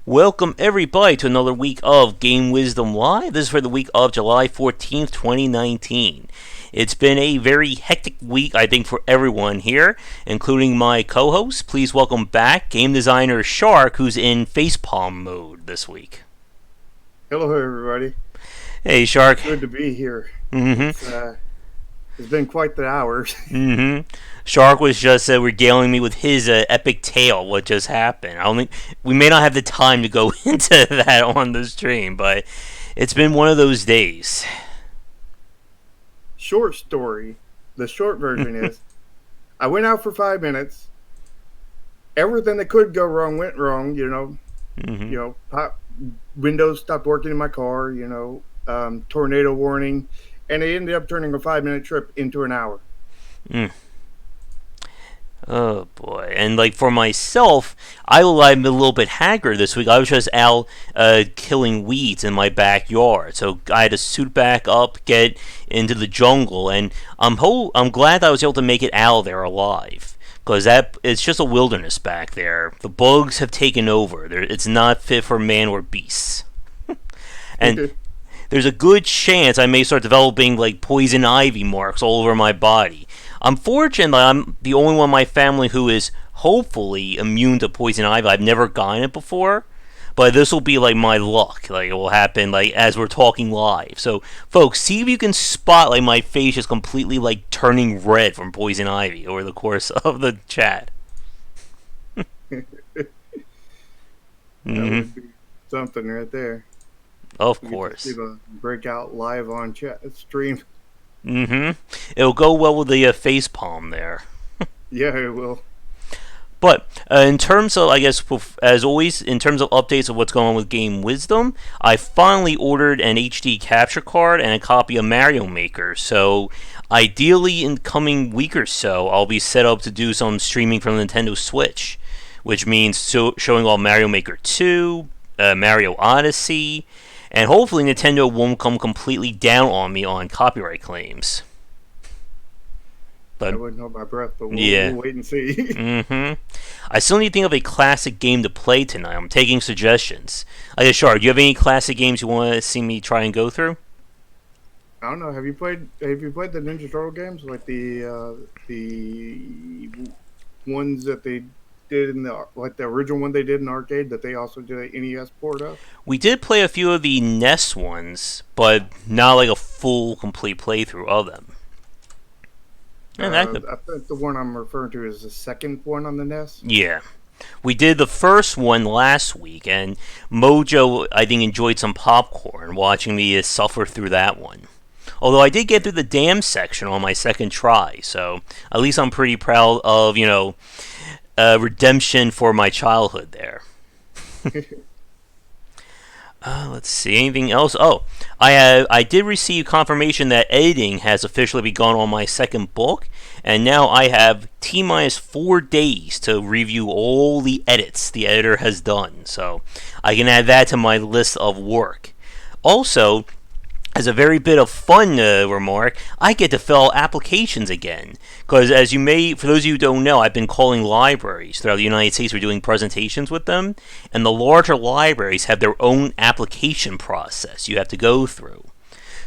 Welcome everybody to another week of Game Wisdom Live. This is for the week of July 14th, 2019. It's been a very hectic week, I think, for everyone here, including my co-host. Please welcome back game designer Shark, who's in facepalm mode this week. Hello, everybody. Hey, Shark. Good to be here. Mm-hmm. It's been quite the hours. Mm-hmm. Shark was just regaling me with his epic tale, what just happened. I don't think we may not have the time to go into that on the stream, but it's been one of those days. Short story. The short version is, I went out for 5 minutes. Everything that could go wrong went wrong. Windows stopped working in my car. Tornado warning, and it ended up turning a 5-minute trip into an hour. Oh boy. And for myself, I'm a little bit haggard this week. I was just out killing weeds in my backyard. So I had to suit back up, get into the jungle, and I'm glad I was able to make it out of there alive. Because it's just a wilderness back there. The bugs have taken over. It's not fit for man or beasts. And there's a good chance I may start developing poison ivy marks all over my body. I'm fortunate that I'm the only one in my family who is hopefully immune to poison ivy. I've never gotten it before, but this will be my luck. It will happen as we're talking live. So, folks, see if you can spot my face is completely turning red from poison ivy over the course of the chat. That would be something right there. Of course. See the breakout live on chat stream. It'll go well with the facepalm there. Yeah, it will. But in terms of, I guess, as always, in terms of updates of what's going on with Game Wisdom, I finally ordered an HD capture card and a copy of Mario Maker. So, ideally, in the coming week or so, I'll be set up to do some streaming from the Nintendo Switch, which means showing all Mario Maker 2, Mario Odyssey, and hopefully Nintendo won't come completely down on me on copyright claims. But I wouldn't hold my breath, but we'll wait and see. I still need to think of a classic game to play tonight. I'm taking suggestions. Shark, do you have any classic games you want to see me try and go through? I don't know. Have you played the Ninja Turtle games, the ones that they did in the original one they did in arcade that they also did an NES port of? We did play a few of the NES ones, but not a full complete playthrough of them. I think the one I'm referring to is the second one on the NES. Yeah. We did the first one last week, and Mojo, I think, enjoyed some popcorn watching me suffer through that one. Although I did get through the dam section on my second try, so at least I'm pretty proud of, redemption for my childhood there. Let's see, anything else? Oh, I did receive confirmation that editing has officially begun on my second book, and now I have T-minus 4 days to review all the edits the editor has done, so I can add that to my list of work. Also, as a very bit of fun remark, I get to fill out applications again. Because as for those of you who don't know, I've been calling libraries throughout the United States for doing presentations with them. And the larger libraries have their own application process you have to go through.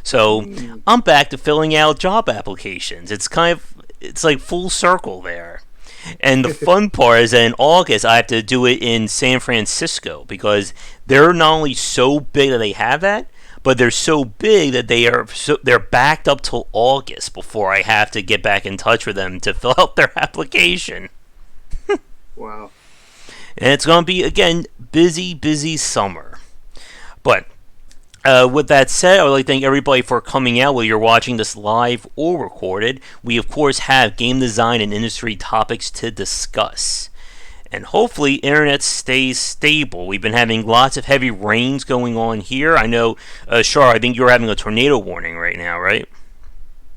So I'm back to filling out job applications. It's full circle there. And the fun part is that in August, I have to do it in San Francisco. Because they're not only so big that they have that, but they're so big that they're backed up till August before I have to get back in touch with them to fill out their application. Wow. And it's going to be, again, busy summer. But with that said, I would like to thank everybody for coming out, whether you're watching this live or recorded. We, of course, have game design and industry topics to discuss. And hopefully, internet stays stable. We've been having lots of heavy rains going on here. I know, Shar, I think you're having a tornado warning right now, right?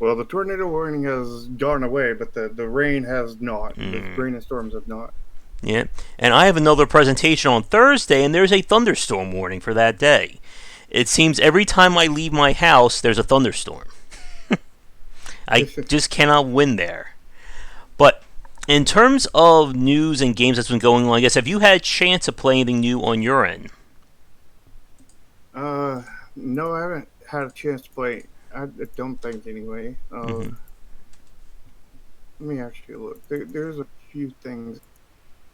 Well, the tornado warning has gone away, but the rain has not. The rain and storms have not. Yeah, and I have another presentation on Thursday, and there's a thunderstorm warning for that day. It seems every time I leave my house, there's a thunderstorm. I just cannot win there. But in terms of news and games that's been going on, I guess, have you had a chance to play anything new on your end? Uh, no, I haven't had a chance to play. I don't think anyway. Hmm. Let me actually look. There's a few things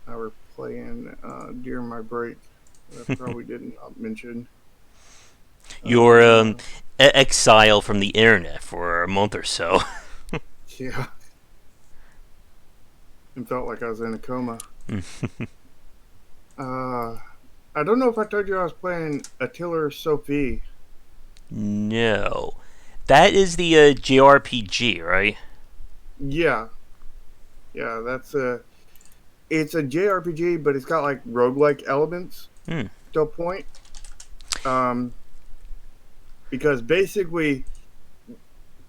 I were playing during my break that I probably did not mention. You're Uh, exile from the internet for a month or so. yeah, it felt like I was in a coma. Uh, I don't know if I told you I was playing Attila Sophie. No, that is the JRPG, right? Yeah, yeah, it's a JRPG, but it's got like roguelike elements Hmm. to a point. Um, because basically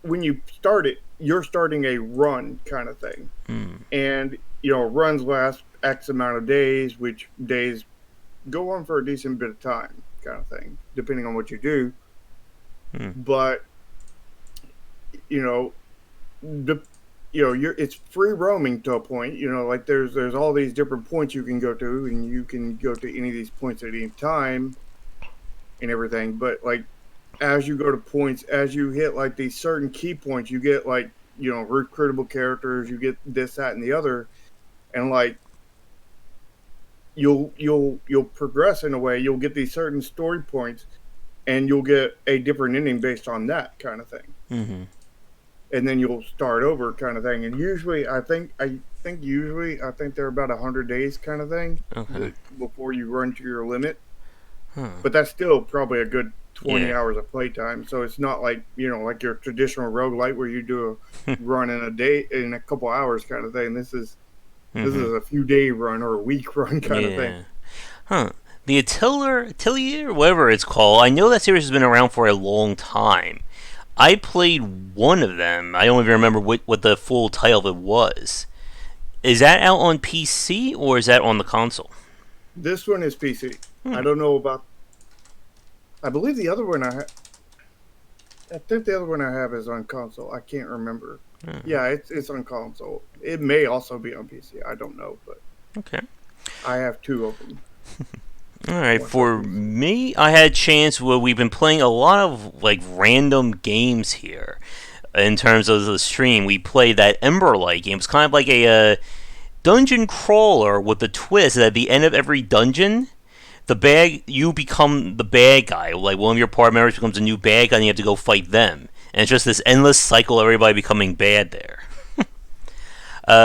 when you start it, you're starting a run kind of thing. Hmm. And, runs last X amount of days, which days go on for a decent bit of time kind of thing, depending on what you do. Hmm. But, you know, the, it's free roaming to a point, like there's all these different points you can go to and you can go to any of these points at any time and everything. But like, as you go to points, as you hit like these certain key points, you get like recruitable characters, you get this, that, and the other, and like you'll progress in a way. You'll get these certain story points, and you'll get a different ending based on that kind of thing, Hmm. and then you'll start over kind of thing. And usually, I think they're about 100 days kind of thing Okay. before you run to your limit. Huh. But that's still probably a good 20 Yeah. hours of playtime. So it's not like, like your traditional roguelite where you do a run in a day in a couple hours kind of thing. This is Hmm. a few day run or a week run kind of thing. Yeah. Huh. The Atelier, whatever it's called, I know that series has been around for a long time. I played one of them. I don't even remember what the full title of it was. Is that out on PC or is that on the console? This one is PC. I Hmm. don't know about. I believe the other one I think the other one I have is on console. I can't remember. Hmm. Yeah, it's on console. It may also be on PC. I don't know, but Okay. I have two of them. All right. One's on For PC. me, I had a chance where we've been playing a lot of like random games here. In terms of the stream, we played that Emberlight game. It's kind of like a dungeon crawler with a twist. That at the end of every dungeon, you become the bad guy. Like one of your party members becomes a new bad guy, and you have to go fight them. And it's just this endless cycle of everybody becoming bad there.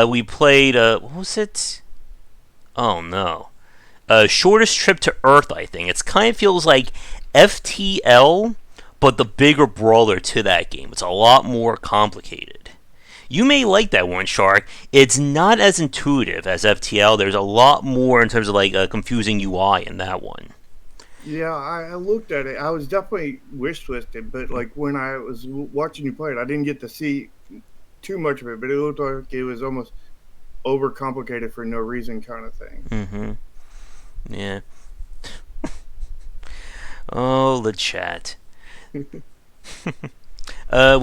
We played what was it? Oh no, Shortest Trip to Earth. I think it's kind of feels like FTL, but the bigger brawler to that game. It's a lot more complicated. You may like that one, Shark. It's not as intuitive as FTL. There's a lot more in terms of like a confusing UI in that one. Yeah, I looked at it. I was definitely wish listed, but like when I was watching you play it, I didn't get to see too much of it. But it looked like it was almost overcomplicated for no reason, kind of thing. Mm-hmm. Yeah. Oh, the chat. We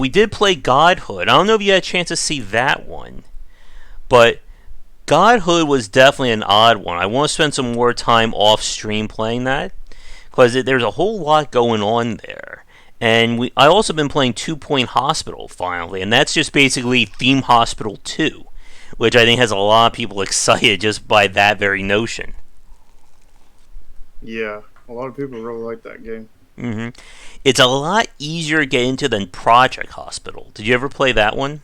did play Godhood. I don't know if you had a chance to see that one, but Godhood was definitely an odd one. I want to spend some more time off stream playing that because there's a whole lot going on there. And I also been playing Two Point Hospital finally, and that's just basically Theme Hospital 2, which I think has a lot of people excited just by that very notion. Yeah, a lot of people really like that game. Hmm. It's a lot easier to get into than Project Hospital. Did you ever play that one?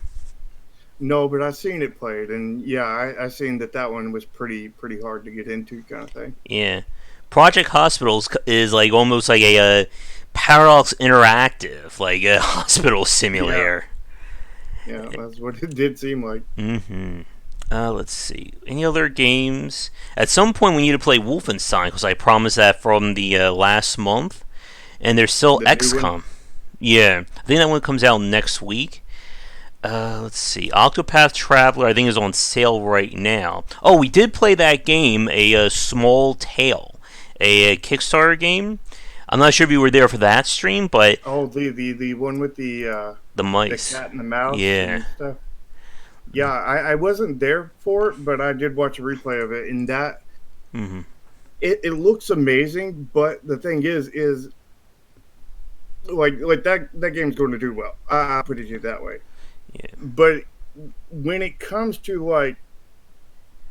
No, but I've seen it played, and yeah, I seen that one was pretty hard to get into, kind of thing. Yeah. Project Hospitals is like almost like a Paradox Interactive, like a hospital Yeah, simulator. yeah, that's what it did seem like. Mm-hmm. Let's see. Any other games? At some point, we need to play Wolfenstein because I promised that from the last month, and there's still The new one. XCOM. Yeah, I think that one comes out next week. Let's see. Octopath Traveler, I think, is on sale right now. Oh, we did play that game, a Small Tale, a Kickstarter game. I'm not sure if you were there for that stream, but Oh, the one with the the mice. cat and the mouse Yeah. and stuff. Yeah, I wasn't there for it, but I did watch a replay of it, and that Mm-hmm. it looks amazing. But the thing is like that game's going to do well. I put it that way. Yeah. But when it comes to like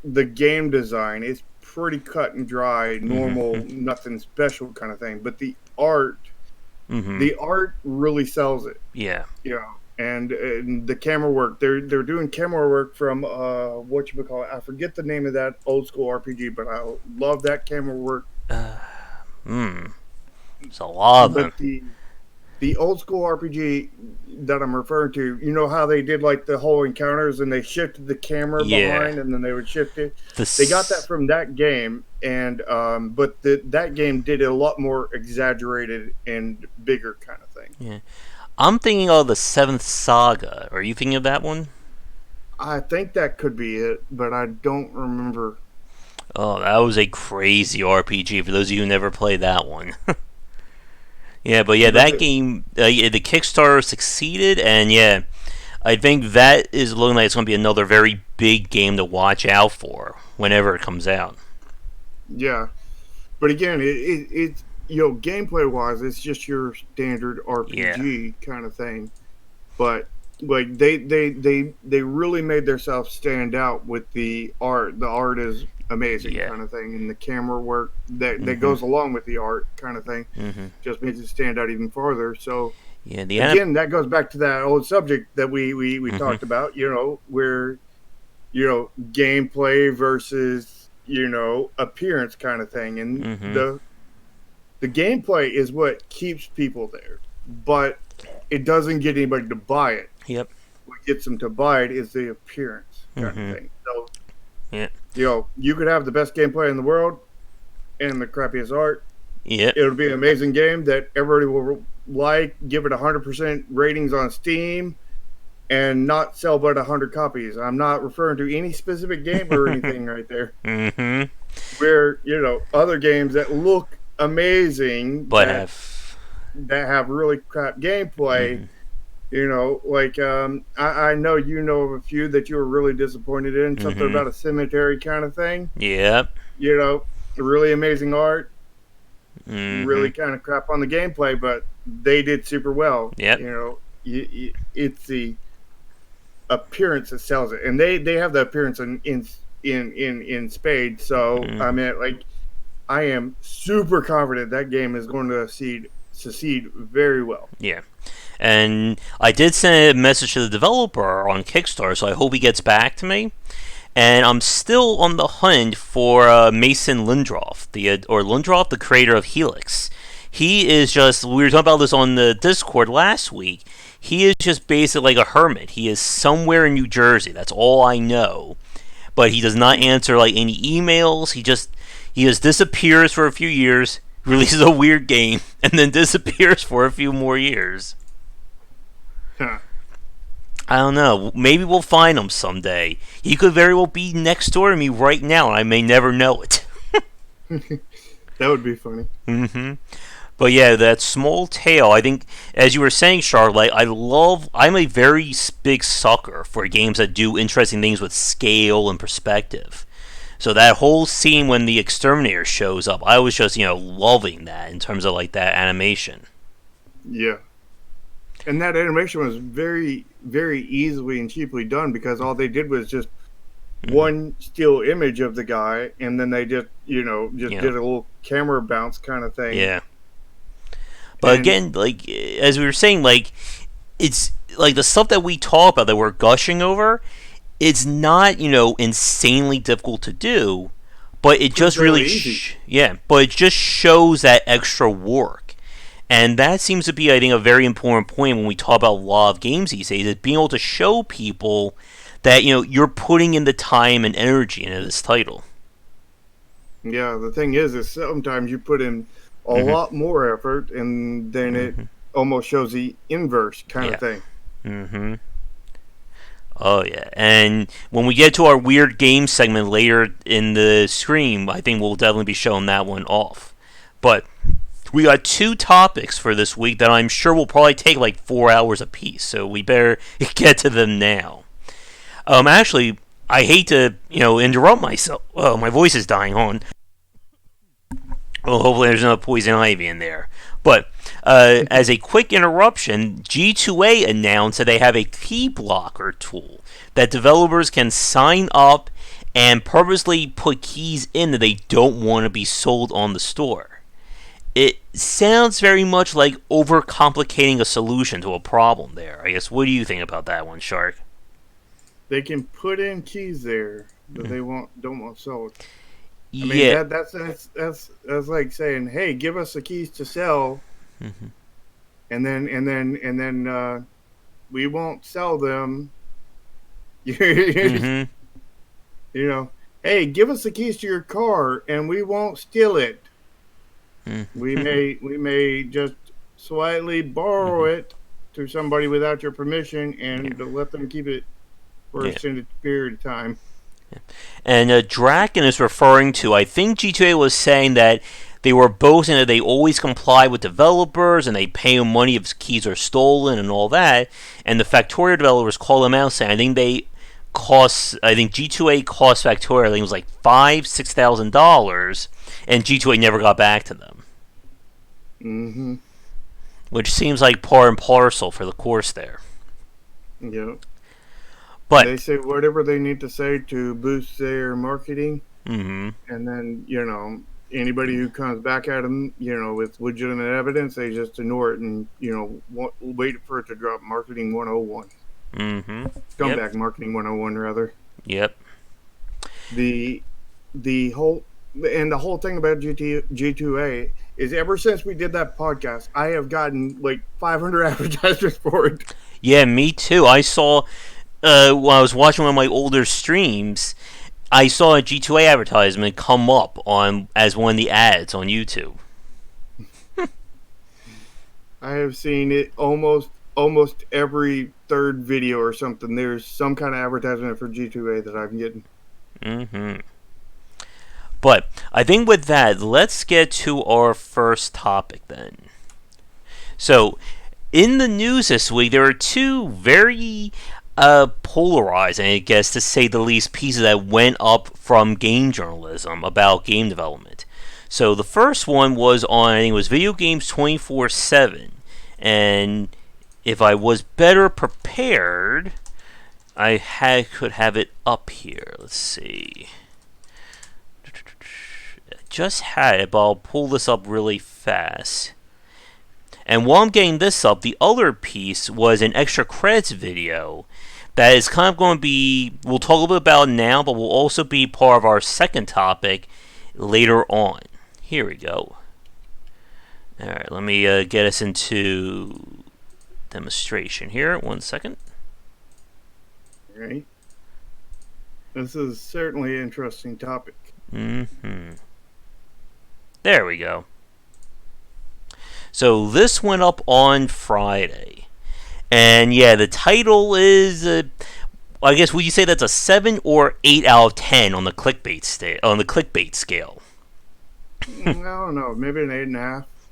the game design, it's pretty cut and dry, Mm-hmm. normal, nothing special kind of thing. But Mm-hmm. the art really sells it. Yeah. You know, and the camera work. They're doing camera work from what you call it. I forget the name of that old school RPG, but I love that camera work. Hmm. It's a lot of them. But the old school RPG that I'm referring to, you know how they did like the whole encounters and they shifted the camera Yeah. behind and then they would shift it. They got that This. from that game, and but that game did it a lot more exaggerated and bigger kind of thing. Yeah. I'm thinking of the Seventh Saga. Are you thinking of that one? I think that could be it, but I don't remember. Oh, that was a crazy RPG. For those of you who never played that one. Yeah, but yeah, But that game, yeah, the Kickstarter succeeded, and yeah, I think that is looking like it's going to be another very big game to watch out for whenever it comes out. yeah, but again, it's gameplay wise, it's just your standard Yeah. RPG kind of thing. But like they really made themselves stand out with the art. The art is amazing Yeah. kind of thing, and the camera work that Mhm. goes along with the art kind of thing Mhm. just makes it stand out even farther. So Yeah. The again, that goes back to that old subject that we Mhm. talked about. Where gameplay versus appearance kind of thing, and Mhm. the gameplay is what keeps people there, but it doesn't get anybody to buy it. Yep. What gets them to buy it is the appearance kind of Mhm. thing. So, Yeah. you could have the best gameplay in the world and the crappiest art. Yep. It'll be an amazing game that everybody will like, give it 100% ratings on Steam, and not sell but 100 copies. I'm not referring to any specific game or anything right there. Mhm. Where, other games that look amazing But have. that have really crap gameplay. Mhm. Like I know of a few that you were really disappointed in. Something Mhm. about a cemetery kind of thing. Yep. You know, really amazing art, really Mhm. kind of crap on the gameplay, but they did super well. Yep. It's the appearance that sells it, and they have the appearance in spades. So I Mhm. mean, like, I am super confident that game is going to succeed very well. Yeah. And I did send a message to the developer on Kickstarter, so I hope he gets back to me. And I'm still on the hunt for Mason Lindroth, the creator of Helix. He is just. We were talking about this on the Discord last week. He is just basically like a hermit. He is somewhere in New Jersey. That's all I know. But he does not answer like any emails. He just disappears for a few years, releases a weird game, and then disappears for a few more years. Huh. I don't know. Maybe we'll find him someday. He could very well be next door to me right now, and I may never know it. That would be funny. Mm-hmm. But yeah, that small tale. I think, as you were saying, Charlotte, I'm a very big sucker for games that do interesting things with scale and perspective. So that whole scene when the exterminator shows up, I was just loving that in terms of like that animation. Yeah. And that animation was very, very easily and cheaply done because all they did was just Mm-hmm. one still image of the guy, and then they just Yeah, did a little camera bounce kind of thing. yeah. But And again, like as we were saying, like it's like the stuff that we talk about that we're gushing over. It's not insanely difficult to do, but it it's just fairly really easy. yeah, but it just shows that extra work. And that seems to be, I think, a very important point when we talk about a lot of games these days, is being able to show people that you're putting in the time and energy into this title. Yeah, the thing is sometimes you put in a Hmm. lot more effort, and then it Hmm. almost shows the inverse kind of Yeah. thing. Hmm. Oh yeah, and when we get to our weird game segment later in the stream, I think we'll definitely be showing that one off. But we got two topics for this week that I'm sure will probably take like 4 hours apiece, so we better get to them now. Actually, I hate to interrupt myself. Oh, my voice is dying. On. Well, hopefully there's no poison ivy in there. But as a quick interruption, G2A announced that they have a key blocker tool that developers can sign up and purposely put keys in that they don't want to be sold on the store. It sounds very much like overcomplicating a solution to a problem there. I guess, what do you think about that one, Shark? They can put in keys there that they don't want sold. I mean, Yeah. that's like saying, "Hey, give us the keys to sell, and then we won't sell them." Mm-hmm. You know, hey, give us the keys to your car, and we won't steal it. We may just slightly borrow it to somebody without your permission, and let them keep it for an extended period of time. And Draken is referring to, I think G2A was saying that they were boasting that they always comply with developers and they pay them money if keys are stolen and all that. And the Factorio developers call them out saying, I think G2A cost Factorio, I think it was like $6,000, and G2A never got back to them. Mm-hmm. Which seems like par and parcel for the course there. Yeah. But they say whatever they need to say to boost their marketing, and then anybody who comes back at them, with legitimate evidence, they just ignore it and wait for it to drop. Marketing 101. Scumbag marketing 101 rather. Yep. The whole thing about G2A is ever since we did that podcast, I have gotten like 500 advertisements for it. Yeah, me too. I saw. When I was watching one of my older streams, I saw a G2A advertisement come up as one of the ads on YouTube. I have seen it almost every third video or something. There's some kind of advertisement for G2A that I'm getting. But I think with that, let's get to our first topic then. So, in the news this week, there are two very polarizing, I guess, to say the least, pieces that went up from game journalism about game development. So the first one was on, I think it was Video Games 24/7, and if I was better prepared, I could have it up here. Let's see. Just had it, but I'll pull this up really fast. And while I'm getting this up, the other piece was an extra credits video that is kind of going to be, we'll talk a little bit about it now, but will also be part of our second topic later on. Here we go. Alright, let me get us into demonstration here. 1 second. Alright. This is certainly an interesting topic. There we go. So this went up on Friday. And yeah, the title is, I guess, would you say that's a 7 or 8 out of 10 on the clickbait scale? I don't know, maybe an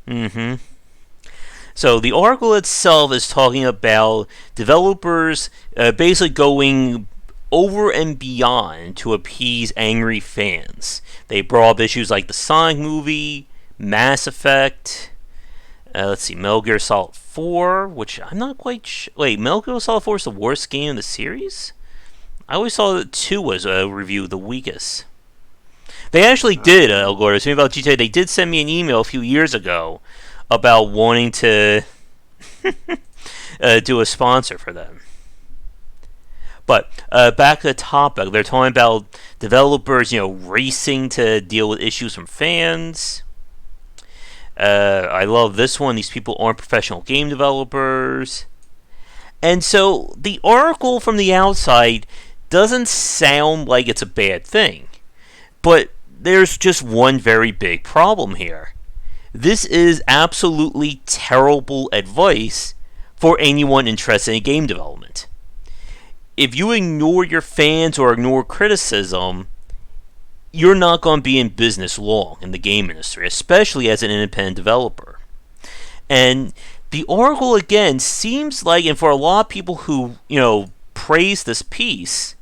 8.5. So the article itself is talking about developers basically going over and beyond to appease angry fans. They brought up issues like the Sonic movie, Mass Effect. Let's see, Metal Gear Solid 4, which I'm not quite sure. Wait, Metal Gear Solid 4 is the worst game in the series? I always thought that 2 was reviewed the weakest. They actually did, El Gordo. Something about GTA. They did send me an email a few years ago about wanting to do a sponsor for them. But back to the topic, they're talking about developers, racing to deal with issues from fans. I love this one. These people aren't professional game developers. And so the article from the outside doesn't sound like it's a bad thing. But there's just one very big problem here. This is absolutely terrible advice for anyone interested in game development. If you ignore your fans or ignore criticism, you're not going to be in business long in the game industry, especially as an independent developer. And the article, again, seems like, and for a lot of people who, praise this piece,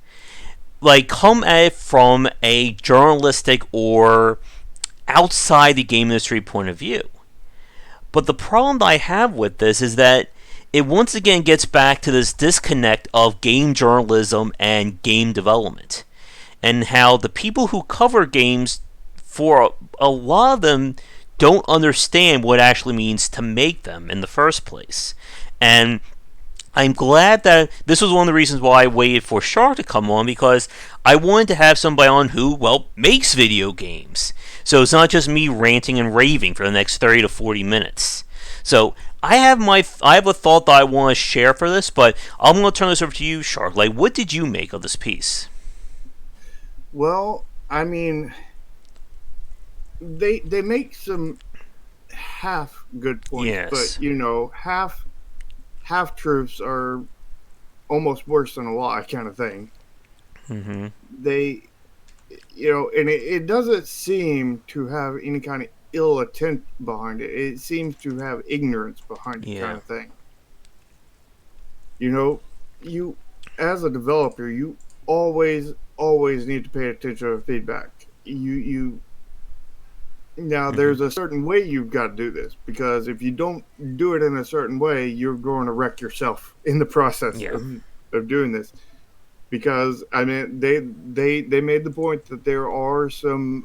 like, come at it from a journalistic or outside the game industry point of view. But the problem that I have with this is that it once again gets back to this disconnect of game journalism and game development, and how the people who cover games, for a lot of them, don't understand what it actually means to make them in the first place. And I'm glad that this was one of the reasons why I waited for Shark to come on, because I wanted to have somebody on who, well, makes video games. So it's not just me ranting and raving for the next 30 to 40 minutes. So I have a thought that I want to share for this, but I'm going to turn this over to you, Shark. Like, what did you make of this piece? Well, I mean, they make some half good points, Yes. but half truths are almost worse than a lie, kind of thing. Mm-hmm. They, and it doesn't seem to have any kind of ill intent behind it. It seems to have ignorance behind it, kind of thing. You as a developer, you always need to pay attention to feedback. Now, there's a certain way you've got to do this, because if you don't do it in a certain way, you're going to wreck yourself in the process of doing this. Because, I mean, they made the point that there are some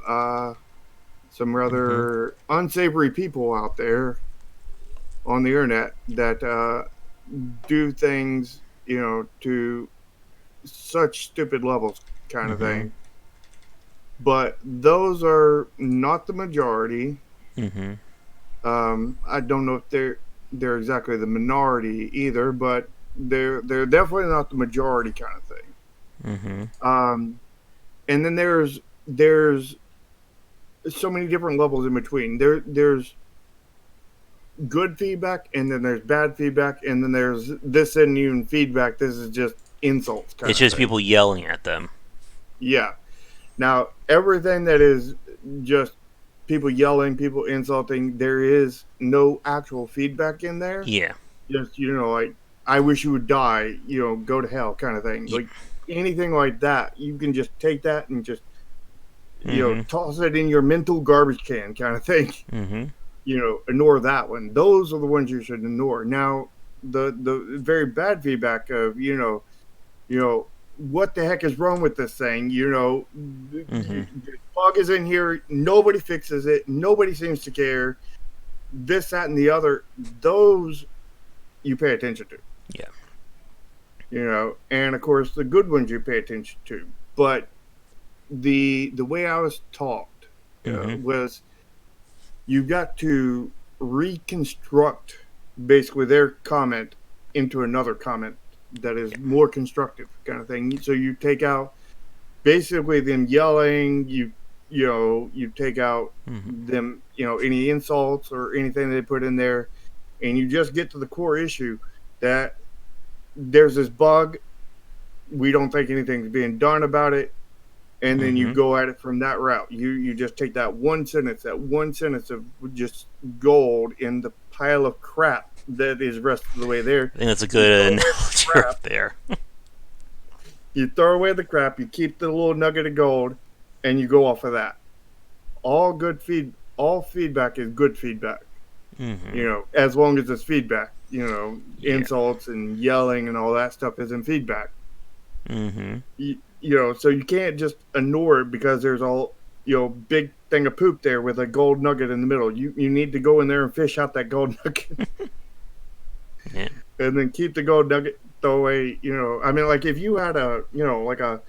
rather unsavory people out there on the internet that do things, to such stupid levels, kind of thing. But those are not the majority. Mm-hmm. I don't know if they're exactly the minority either, but they're definitely not the majority, kind of thing. Mm-hmm. And then there's so many different levels in between. There's good feedback, and then there's bad feedback, and then there's this isn't even feedback. This is just insults. It's just people yelling at them. Yeah. Now, everything that is just people yelling, people insulting, there is no actual feedback in there. Yeah. Just, like, I wish you would die, go to hell, kind of thing. Like, anything like that, you can just take that and just, toss it in your mental garbage can, kind of thing. Ignore that one. Those are the ones you should ignore. Now, the very bad feedback of, what the heck is wrong with this thing? The bug is in here. Nobody fixes it. Nobody seems to care. This, that, and the other. Those you pay attention to. Yeah. And of course the good ones you pay attention to. But the way I was taught was you got to reconstruct basically their comment into another comment that is more constructive, kind of thing. So you take out basically them yelling, you take out them, any insults or anything they put in there, and you just get to the core issue that there's this bug, we don't think anything's being done about it, and then you go at it from that route. You just take that one sentence of just gold in the pile of crap that is the rest of the way there. I think that's a good analogy right there. You throw away the crap, you keep the little nugget of gold, and you go off of that. All feedback is good feedback. As long as it's feedback. Insults and yelling and all that stuff isn't feedback. So you can't just ignore it because there's all big thing of poop there with a gold nugget in the middle. You need to go in there and fish out that gold nugget. And then keep the gold nugget, throw away, I mean, like if you had like a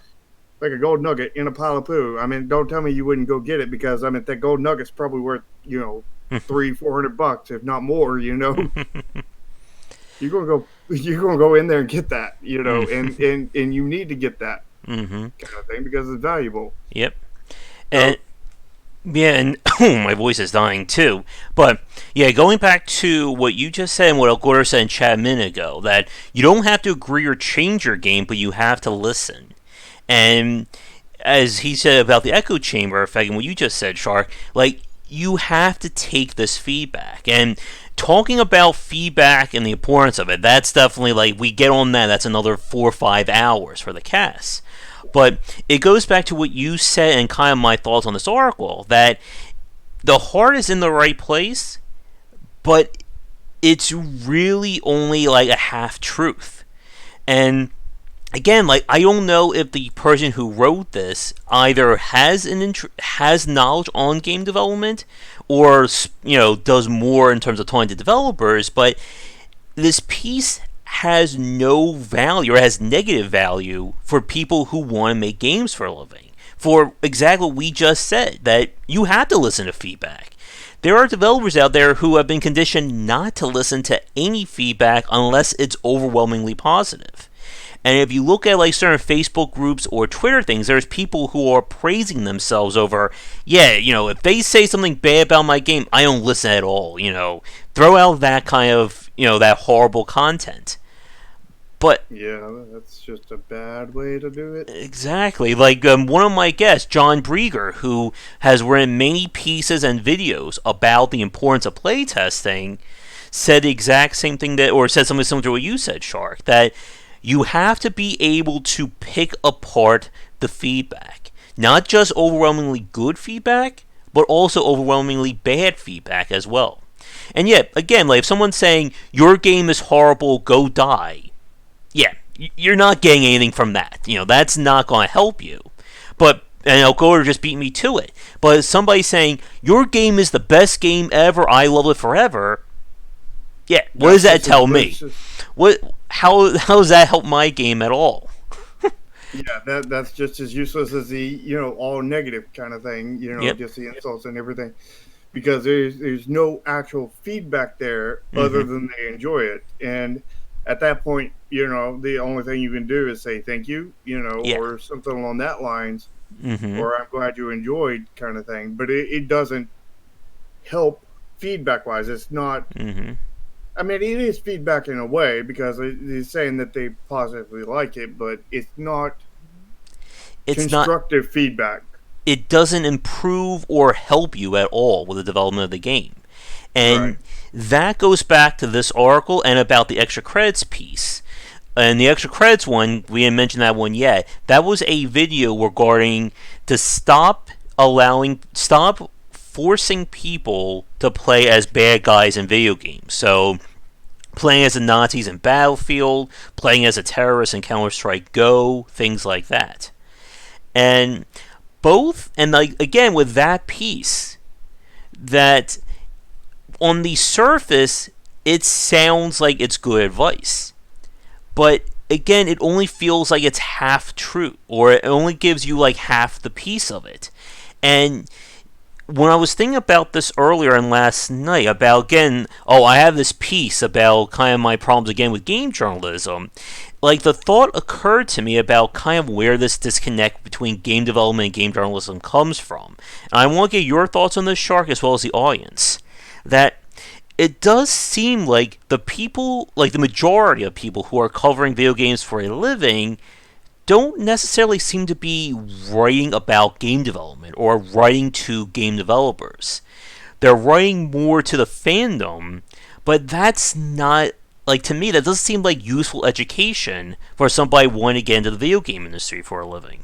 gold nugget in a pile of poo, I mean, don't tell me you wouldn't go get it, because I mean, that gold nugget's probably worth, $300-400, if not more, You're gonna go in there and get that, and you need to get that kind of thing because it's valuable. Yep. And and my voice is dying too. But going back to what you just said and what El Gordo said in chat a minute ago, that you don't have to agree or change your game, but you have to listen. And as he said about the echo chamber effect and what you just said, Shark, like, you have to take this feedback. And talking about feedback and the importance of it, that's definitely, like, we get on that. That's another 4 or 5 hours for the cast. But it goes back to what you said and kind of my thoughts on this article, that the heart is in the right place, but it's really only like a half truth. And again, like I don't know if the person who wrote this either has knowledge on game development, or does more in terms of talking to developers. But this piece has no value, or has negative value, for people who want to make games for a living. For exactly what we just said, that you have to listen to feedback. There are developers out there who have been conditioned not to listen to any feedback unless it's overwhelmingly positive. And if you look at like certain Facebook groups or Twitter things, there's people who are praising themselves over, yeah, if they say something bad about my game, I don't listen at all. Throw out that kind of, that horrible content. But Yeah, that's just a bad way to do it. exactly, like one of my guests, John Brieger, who has written many pieces and videos about the importance of playtesting, said the exact same thing or said something similar to what you said, Shark, that you have to be able to pick apart the feedback. Not just overwhelmingly good feedback, but also overwhelmingly bad feedback as well. And yet, again, like if someone's saying, your game is horrible, go die, yeah, you're not getting anything from that. That's not going to help you. But, and Algoder just beat me to it. But if somebody saying, your game is the best game ever, I love it forever, yeah, what does that tell me? How does that help my game at all? Yeah, that's just as useless as the all negative kind of thing. Yep. Just the insults and everything, because there's no actual feedback there other Mm-hmm. than they enjoy it. And at that point, the only thing you can do is say thank you, Yeah. or something along that lines, Mm-hmm. or I'm glad you enjoyed kind of thing. But it doesn't help feedback wise. It's not. Mm-hmm. I mean, it is feedback in a way because it's saying that they positively like it, but it's not It's not. constructive feedback. It doesn't improve or help you at all with the development of the game. Right. And that goes back to this article and about the extra credits piece. And the extra credits one, we didn't mention that one yet. That was a video regarding to stop forcing people to play as bad guys in video games. So, playing as the Nazis in Battlefield, playing as a terrorist in Counter-Strike Go, things like that. And like again with that piece, that on the surface it sounds like it's good advice, but again it only feels like it's half true, or it only gives you like half the piece of it. And when I was thinking about this earlier and last night about, again, I have this piece about kind of my problems again with game journalism, like the thought occurred to me about kind of where this disconnect between game development and game journalism comes from. And I want to get your thoughts on this, Shark, as well as the audience. That it does seem like the people, like the majority of people who are covering video games for a living, don't necessarily seem to be writing about game development or writing to game developers. They're writing more to the fandom, but that's not, like, to me, that doesn't seem like useful education for somebody wanting to get into the video game industry for a living.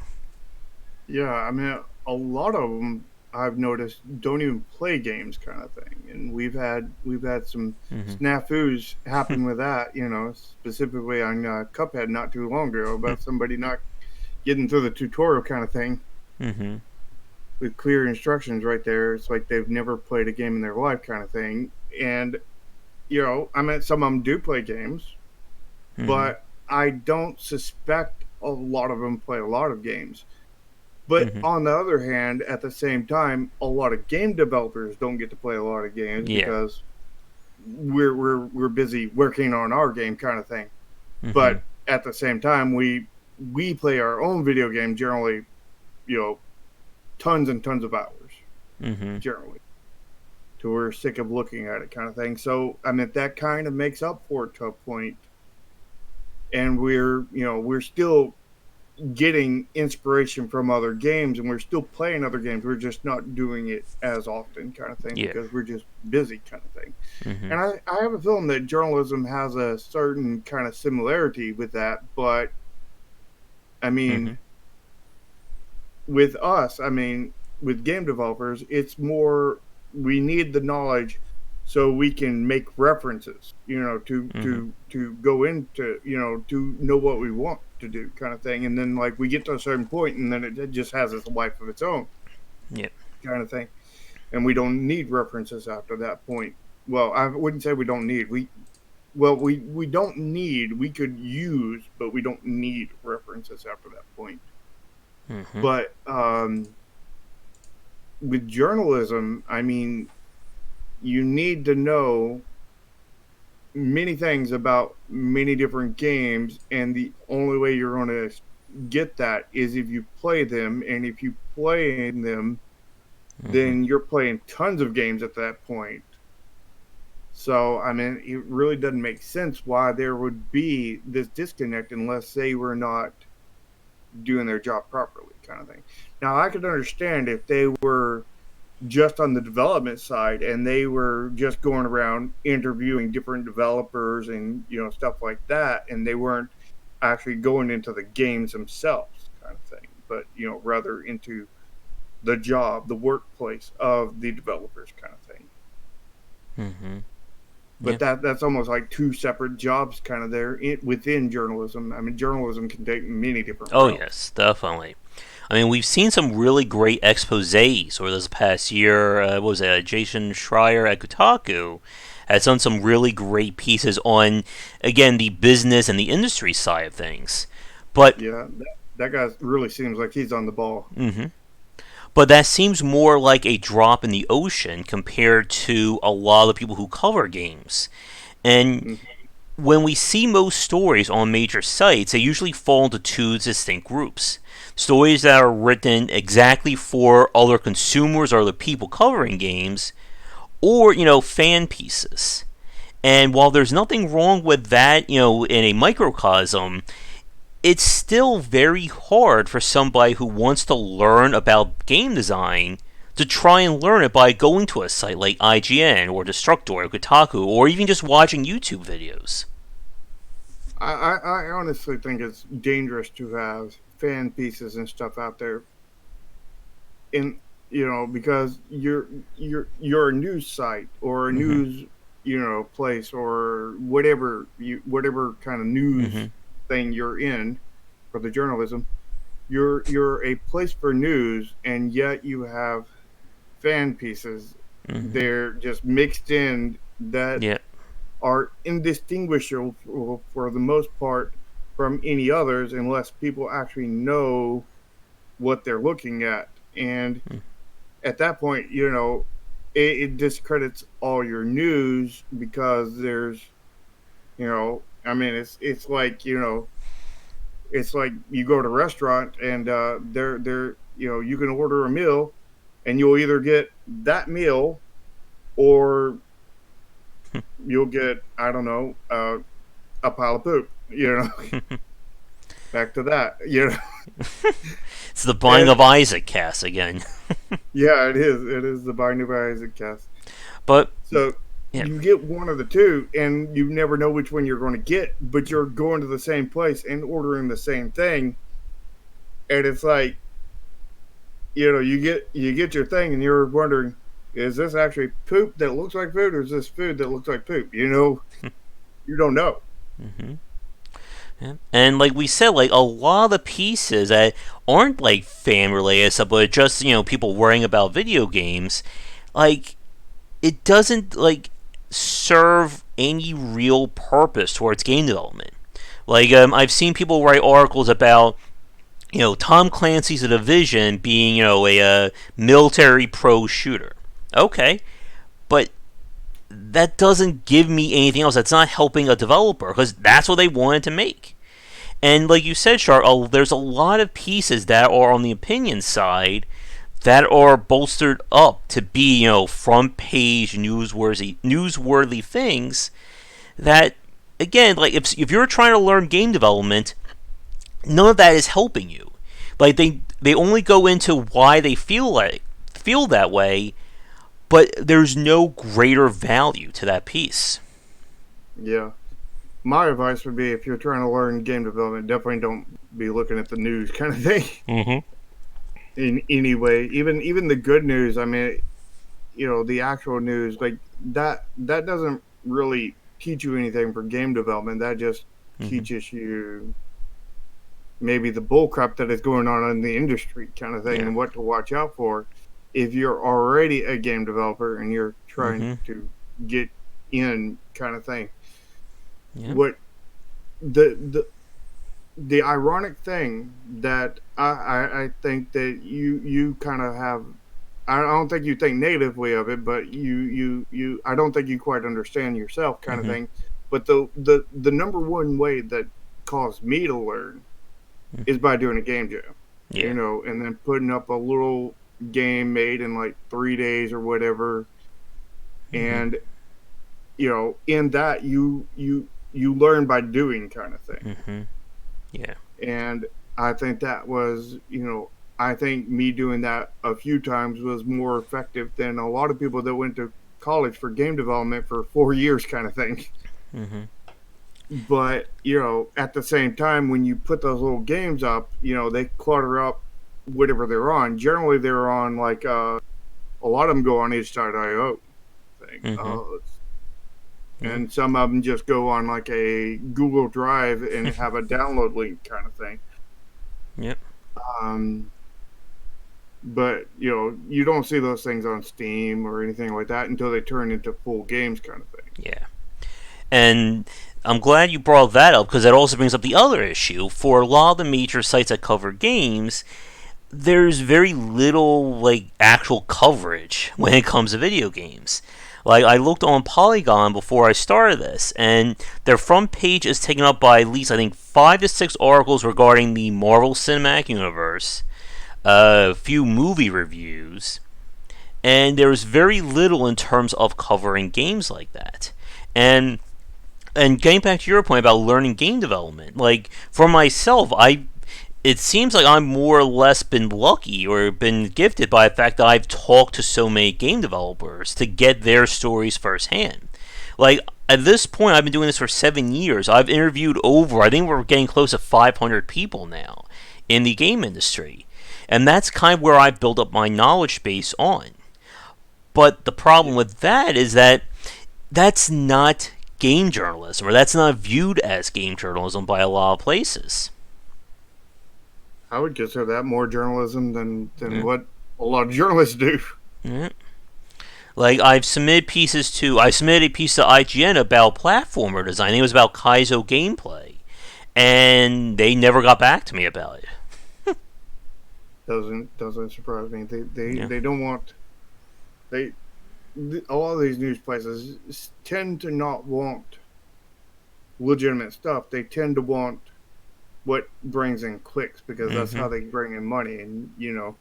Yeah, I mean, a lot of them I've noticed don't even play games, kind of thing, and we've had some Mm-hmm. snafus happen with that. Specifically on Cuphead not too long ago about somebody not getting through the tutorial kind of thing Mm-hmm. with clear instructions right there. It's like they've never played a game in their life, kind of thing. And I mean, some of them do play games, Mm-hmm. but I don't suspect a lot of them play a lot of games. But Mm-hmm. on the other hand, at the same time, a lot of game developers don't get to play a lot of games Yeah. because we're busy working on our game, kind of thing. Mm-hmm. But at the same time, we play our own video game generally, you know, tons and tons of hours Mm-hmm. generally, to we're sick of looking at it, kind of thing. So I mean, that kind of makes up for it to a point, and we're still getting inspiration from other games, and we're still playing other games. We're just not doing it as often, kind of thing, Yeah. because we're just busy, kind of thing. Mm-hmm. And I have a feeling that journalism has a certain kind of similarity with that. But I Mm-hmm. mean, with us, I mean, with game developers, it's more we need the knowledge so we can make references, Mm-hmm. to go into, to know what we want to do, kind of thing. And then like we get to a certain point, and then it just has its life of its own, Yep. kind of thing. And we don't need references after that point. Well, I wouldn't say we don't need. We don't need. We could use, but we don't need references after that point. Mm-hmm. But with journalism, I mean, you need to know many things about many different games, and the only way you're going to get that is if you play them. And if you play them, Mm-hmm. then you're playing tons of games at that point. So, I mean, it really doesn't make sense why there would be this disconnect unless they were not doing their job properly, kind of thing. Now, I could understand if they were just on the development side and they were just going around interviewing different developers and, stuff like that, and they weren't actually going into the games themselves, kind of thing, but, rather into the job, the workplace of the developers, kind of thing. Mm-hmm. But Yeah. that's almost like two separate jobs, kind of there within journalism. I mean, journalism can take many different Oh routes. yes, definitely. I mean, we've seen some really great exposés over this past year. What was it? Jason Schreier at Kotaku has done some really great pieces on, again, the business and the industry side of things. But Yeah, that guy really seems like he's on the ball. mhm. But that seems more like a drop in the ocean compared to a lot of people who cover games. And Mm. when we see most stories on major sites, they usually fall into two distinct groups. Stories that are written exactly for other consumers or other people covering games, or, fan pieces. And while there's nothing wrong with that, in a microcosm, it's still very hard for somebody who wants to learn about game design to try and learn it by going to a site like IGN or Destructoid or Kotaku or even just watching YouTube videos. I honestly think it's dangerous to have fan pieces and stuff out there, in because you're a news site or a Mm-hmm. news place or whatever kind of news Mm-hmm. thing you're in for the journalism. You're a place for news, and yet you have fan pieces. Mm-hmm. They're just mixed in that Yeah. are indistinguishable for the most part from any others unless people actually know what they're looking at. And at that point, it discredits all your news because I mean, it's like, it's like you go to a restaurant and they're you can order a meal and you'll either get that meal or you'll get, I don't know, a pile of poop. Back to that. It's the Binding And of Isaac cast again. yeah, it is. It is the Binding of Isaac cast. But, So yeah. you get one of the two, and you never know which one you're going to get, but you're going to the same place and ordering the same thing, and it's like, you get your thing, and you're wondering, is this actually poop that looks like food, or is this food that looks like poop? You don't know. Mm-hmm. Yeah. And like we said, like a lot of the pieces that aren't like fan related stuff, but just people worrying about video games, like it doesn't like serve any real purpose towards game development. Like I've seen people write articles about Tom Clancy's The Division being a military pro shooter. Okay, but that doesn't give me anything else. That's not helping a developer because that's what they wanted to make. And like you said, Char, there's a lot of pieces that are on the opinion side that are bolstered up to be, front page newsworthy things that, again, like if you're trying to learn game development, none of that is helping you. Like they only go into why they feel that way, but there's no greater value to that piece. Yeah. My advice would be if you're trying to learn game development, definitely don't be looking at the news kind of thing Mm-hmm. in any way. Even the good news. I mean, the actual news, like that doesn't really teach you anything for game development. That just Mm-hmm. teaches you maybe the bullcrap that is going on in the industry kind of thing Yeah. and what to watch out for if you're already a game developer and you're trying Mm-hmm. to get in kind of thing. Yep. What the ironic thing that I think that you kind of have, I don't think you think negatively of it, but you I don't think you quite understand yourself kind of Mm-hmm. thing. But the number one way that caused me to learn is by doing a game jam, Yeah. and then putting up a little game made in like 3 days or whatever. Mm-hmm. And in that you learn by doing kind of thing. Mm-hmm. Yeah. And I think that was, I think me doing that a few times was more effective than a lot of people that went to college for game development for 4 years kind of thing. Mm-hmm. But, at the same time, when you put those little games up, they clutter up whatever they're on. Generally, they're on like, a lot of them go on itch.io thing. Mm-hmm. Yep. And some of them just go on like a Google Drive and have a download link kind of thing. Yep. Um, but you don't see those things on Steam or anything like that until they turn into full games kind of thing. Yeah. And I'm glad you brought that up because that also brings up the other issue. For a lot of the major sites that cover games, there's very little like actual coverage when it comes to video games. Like I looked on Polygon before I started this, and their front page is taken up by at least I think 5 to 6 articles regarding the Marvel Cinematic Universe, a few movie reviews, and there's very little in terms of covering games like that. And getting back to your point about learning game development, like for myself, it seems like I'm more or less been lucky or been gifted by the fact that I've talked to so many game developers to get their stories firsthand. Like at this point, I've been doing this for 7 years. I've interviewed over, I think we're getting close to 500 people now in the game industry, and that's kind of where I've built up my knowledge base on. But the problem with that is that that's not game journalism, or that's not viewed as game journalism by a lot of places. I would consider that more journalism than Yeah. what a lot of journalists do. Yeah. Like I submitted a piece to IGN about platformer design. It was about Kaizo gameplay, and they never got back to me about it. Doesn't surprise me. Yeah. They don't want they a lot of these news places tend to not want legitimate stuff. They tend to want what brings in clicks because that's Mm-hmm. how they bring in money. And Yeah.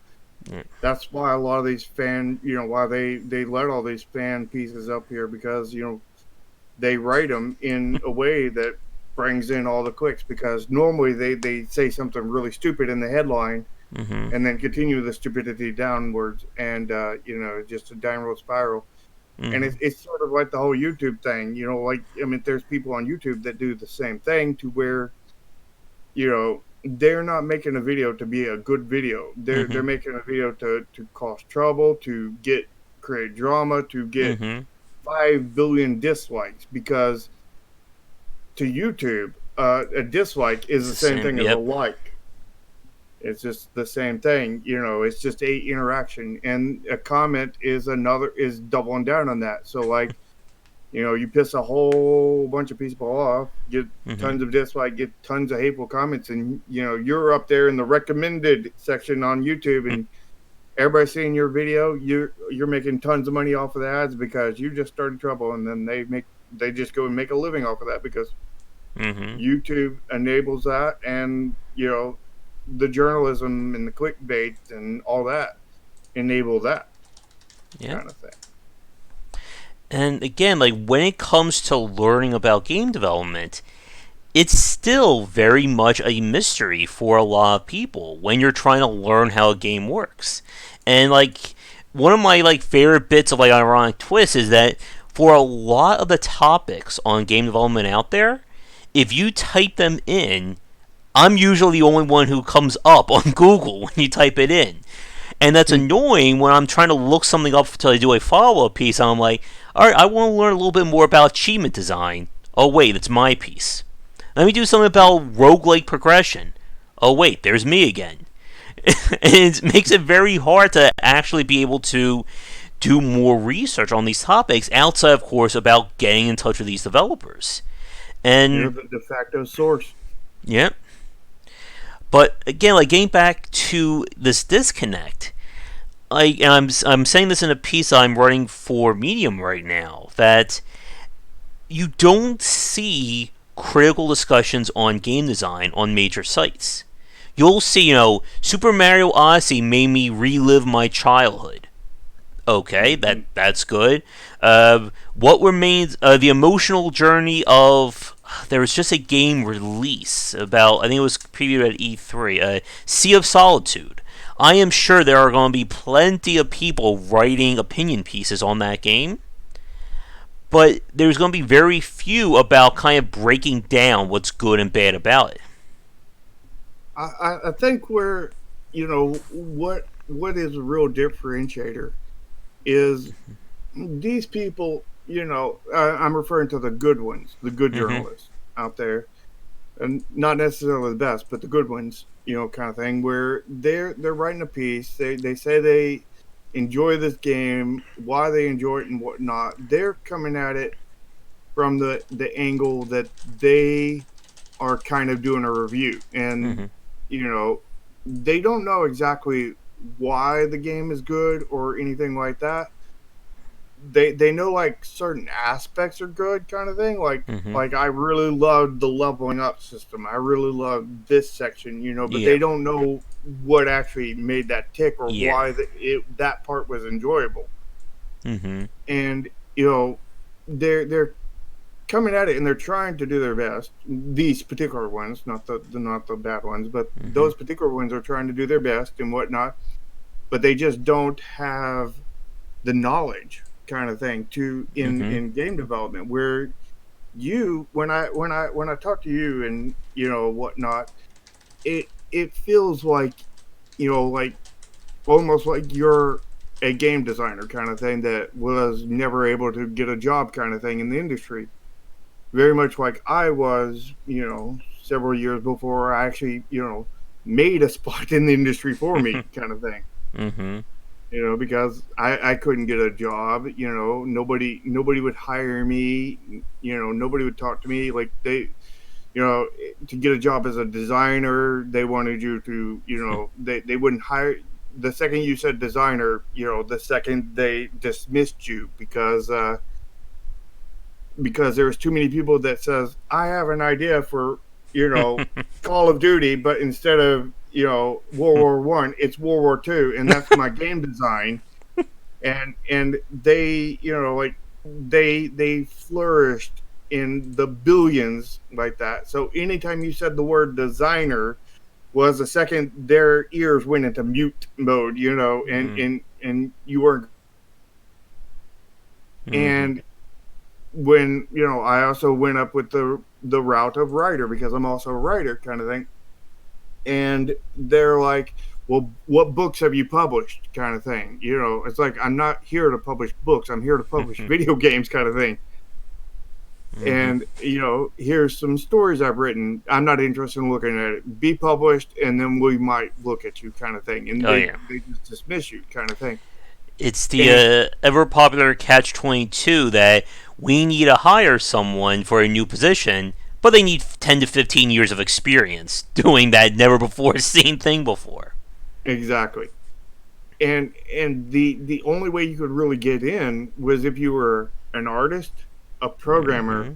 that's why a lot of these why they let all these fan pieces up here, because they write them in a way that brings in all the clicks, because normally they say something really stupid in the headline Mm-hmm. and then continue the stupidity downwards, and just a downward spiral. And Mm-hmm. it's sort of like the whole YouTube thing. Like, I mean, there's people on YouTube that do the same thing, to where they're not making a video to be a good video. They're Mm-hmm. making a video to cause trouble, to create drama, to get Mm-hmm. 5 billion dislikes, because to YouTube, a dislike is It's the the same same. thing as a Yep. like. It's just the same thing. It's just a interaction, and a comment is doubling down on that. So like, you piss a whole bunch of people off, get Mm-hmm. tons of dislike, get tons of hateful comments, and you're up there in the recommended section on YouTube, and everybody's seeing your video. You're making tons of money off of the ads because you just started trouble, and then they just go and make a living off of that because Mm-hmm. YouTube enables that, and the journalism and the clickbait and all that enable that Yep. kind of thing. And again, like when it comes to learning about game development, it's still very much a mystery for a lot of people when you're trying to learn how a game works. And like one of my like favorite bits of like ironic twist is that for a lot of the topics on game development out there, if you type them in, I'm usually the only one who comes up on Google when you type it in. And that's annoying when I'm trying to look something up until I do a follow up piece. And I'm like, all right, I want to learn a little bit more about achievement design. Oh, wait, it's my piece. Let me do something about roguelike progression. Oh, wait, there's me again. And it makes it very hard to actually be able to do more research on these topics outside, of course, about getting in touch with these developers. And The de facto source. yeah, but again, like getting back to this disconnect, I'm saying this in a piece I'm writing for Medium right now, that you don't see critical discussions on game design on major sites. You'll see, Super Mario Odyssey made me relive my childhood. Okay, that's good. What remains? The emotional journey of. There was just a game release about. I think it was previewed at E3. Sea of Solitude. I am sure there are going to be plenty of people writing opinion pieces on that game, but there's going to be very few about kind of breaking down what's good and bad about it. I think where what is a real differentiator is these people. I'm referring to the good ones, the good Mm-hmm. journalists out there, and not necessarily the best, but the good ones. Kind of thing where they're writing a piece. They say they enjoy this game, why they enjoy it and whatnot. They're coming at it from the angle that they are kind of doing a review, and Mm-hmm. you know they don't know exactly why the game is good or anything like that. They know like certain aspects are good, kind of thing. Like Mm-hmm. like I really loved the leveling up system. I really loved this section, but Yeah. they don't know what actually made that tick or Yeah. why that part was enjoyable. Mm-hmm. And they're coming at it and they're trying to do their best. These particular ones, not the bad ones, but Mm-hmm. those particular ones are trying to do their best and whatnot. But they just don't have the knowledge, kind of thing, to Mm-hmm. in game development. Where when I talk to you and whatnot, it feels like like almost like you're a game designer kind of thing that was never able to get a job kind of thing in the industry, very much like I was, several years before I actually, made a spot in the industry for me, kind of thing. Mm-hmm. Because I couldn't get a job, nobody would hire me, nobody would talk to me like you know, to get a job as a designer, they wanted you to, they wouldn't hire. The second you said designer, the second they dismissed you because there was too many people that says I have an idea for Call of Duty, but instead of World War One, it's World War Two, and that's my game design. And they like they flourished in the billions like that. So anytime you said the word designer, was the second their ears went into mute mode, and you weren't. Mm-hmm. And when I also went up with the route of writer because I'm also a writer kind of thing, and they're like, well, what books have you published, kind of thing. It's like, I'm not here to publish books, I'm here to publish video games, kind of thing. Mm-hmm. And here's some stories I've written, I'm not interested in looking at it, be published and then we might look at you, kind of thing. And Oh they yeah. they just dismiss you, kind of thing. It's And the ever popular catch 22 that we need to hire someone for a new position, but they need 10 to 15 years of experience doing that never before seen thing before. exactly. And the only way you could really get in was if you were an artist, a programmer, Mm-hmm.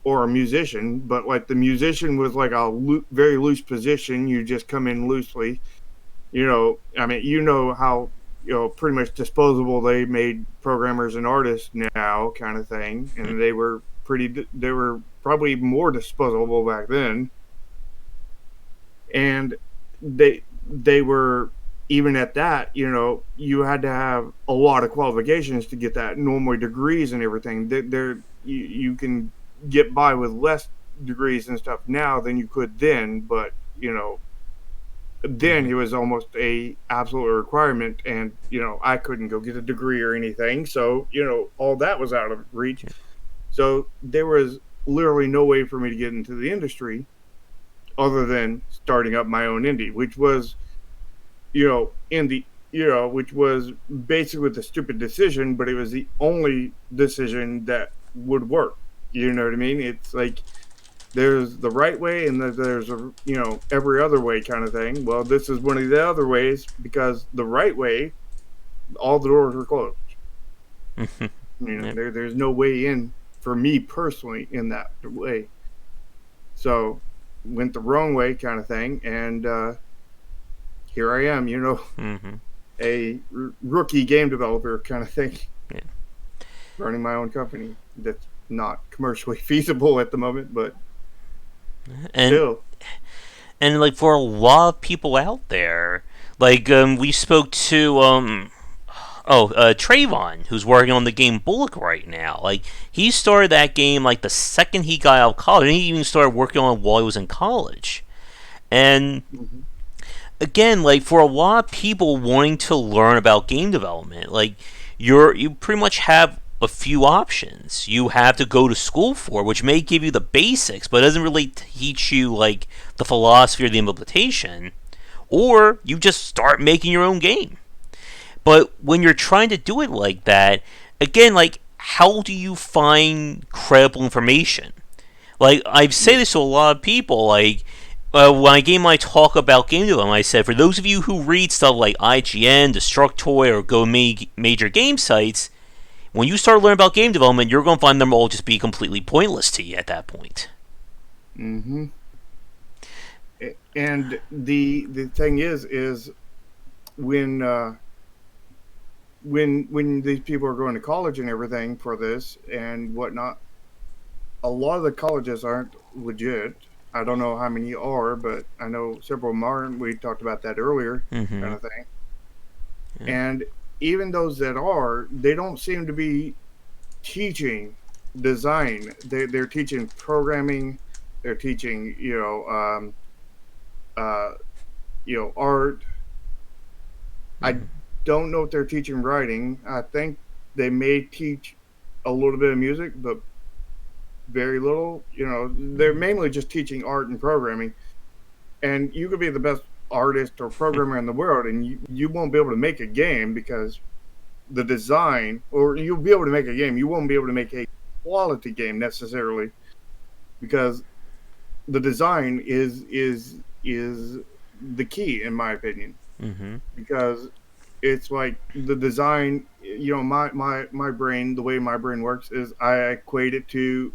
or a musician. But like the musician was like a very loose position, you just come in loosely. I mean, how pretty much disposable they made programmers and artists now, kind of thing. And they were probably more disposable back then. And they were, even at that, you had to have a lot of qualifications to get that, normally degrees and everything. You can get by with less degrees and stuff now than you could then, but then it was almost a absolute requirement, and I couldn't go get a degree or anything, so all that was out of reach. So there was literally no way for me to get into the industry other than starting up my own indie, which was indie, which was basically the stupid decision, but it was the only decision that would work. You know what I mean? It's like there's the right way and there's a every other way kind of thing. Well, this is one of the other ways, because the right way, all the doors were closed. Yep. There's no way in for me personally in that way. So went the wrong way kind of thing, and here I am, a rookie game developer kind of thing, Yeah. running my own company that's not commercially feasible at the moment, but And still. and like for a lot of people out there, like we spoke to Trayvon, who's working on the game Bullock right now. Like he started that game like the second he got out of college, and he even started working on it while he was in college. And Mm-hmm. again, like for a lot of people wanting to learn about game development, like you pretty much have a few options. You have to go to school for, which may give you the basics, but it doesn't really teach you like the philosophy or the implementation. Or you just start making your own game. But when you're trying to do it like that, again, like how do you find credible information? Like I say this to a lot of people, like when I gave my talk about game development, I said, for those of you who read stuff like IGN, Destructoid, or go major game sites, when you start learning about game development, you're going to find them all just be completely pointless to you at that point. Mm-hmm. And the thing is when when these people are going to college and everything for this and whatnot, a lot of the colleges aren't legit. I don't know how many are, but I know several of them are, and we talked about that earlier, kind Mm-hmm. of thing. Yeah. And even those that are, they don't seem to be teaching design. They're teaching programming. They're teaching, uh, art. I Mm-hmm. don't know if they're teaching writing. I think they may teach a little bit of music, but very little. They're mainly just teaching art and programming. And you could be the best artist or programmer in the world, and you won't be able to make a game because the design, or you'll be able to make a game, you won't be able to make a quality game necessarily, because the design is the key in my opinion. Mm-hmm. Because it's like the design, my brain, the way my brain works is I equate it to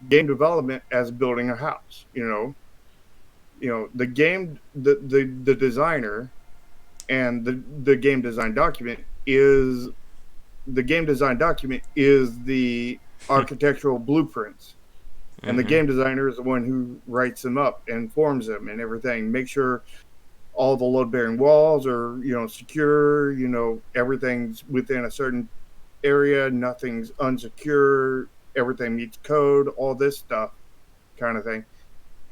game development as building a house. The game, the designer, and the game design document is the architectural blueprints, and the Mm-hmm. game designer is the one who writes them up and forms them and everything. Make sure all the load bearing walls are secure. Everything's within a certain area. Nothing's unsecure. Everything meets code. All this stuff, kind of thing.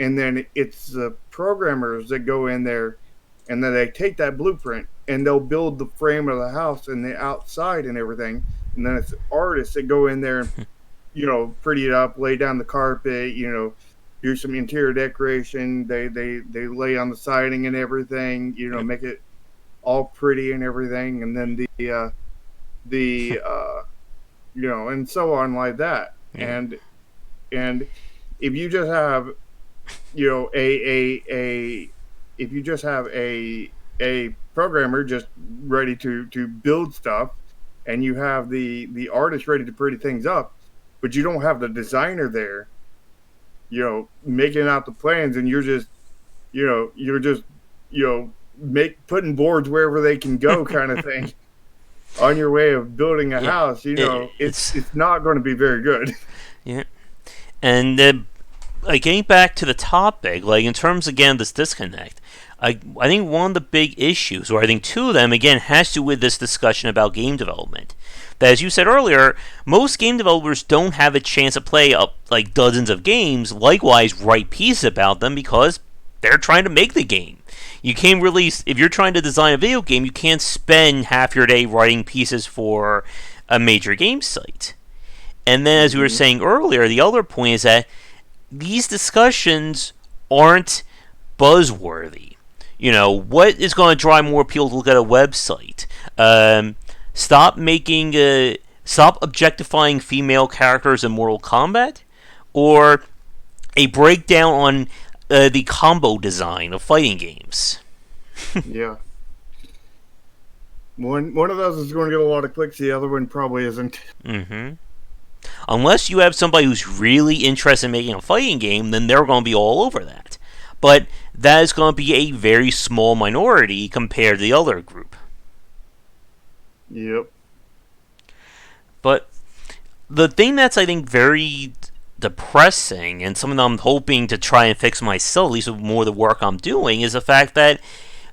And then it's the programmers that go in there, and then they take that blueprint and they'll build the frame of the house and the outside and everything. And then it's the artists that go in there and pretty it up, lay down the carpet, do some interior decoration. They lay on the siding and everything, Yep. make it all pretty and everything. And then the and so on like that. Yeah. And if you just have a if you just have a programmer just ready to build stuff, and you have the artist ready to pretty things up, but you don't have the designer there making out the plans, and you're just putting boards wherever they can go kind of thing on your way of building a Yeah. house. It's It's not going to be very good. yeah. And like getting back to the topic, like in terms again of this disconnect, I think one of the big issues, or I think two of them, again, has to do with this discussion about game development. That, as you said earlier, most game developers don't have a chance to play up like dozens of games, likewise write pieces about them because they're trying to make the game. You can't really, if you're trying to design a video game, you can't spend half your day writing pieces for a major game site. And then, as we were saying earlier, the other point is that these discussions aren't buzzworthy. What is going to drive more people to look at a website? Stop objectifying female characters in Mortal Kombat, or a breakdown on the combo design of fighting games. Yeah. One of those is going to get a lot of clicks. The other one probably isn't. Mm-hmm. Unless you have somebody who's really interested in making a fighting game, then they're going to be all over that. But that is going to be a very small minority compared to the other group. Yep. But the thing that's, I think, very depressing, and something I'm hoping to try and fix myself, at least with more of the work I'm doing, is the fact that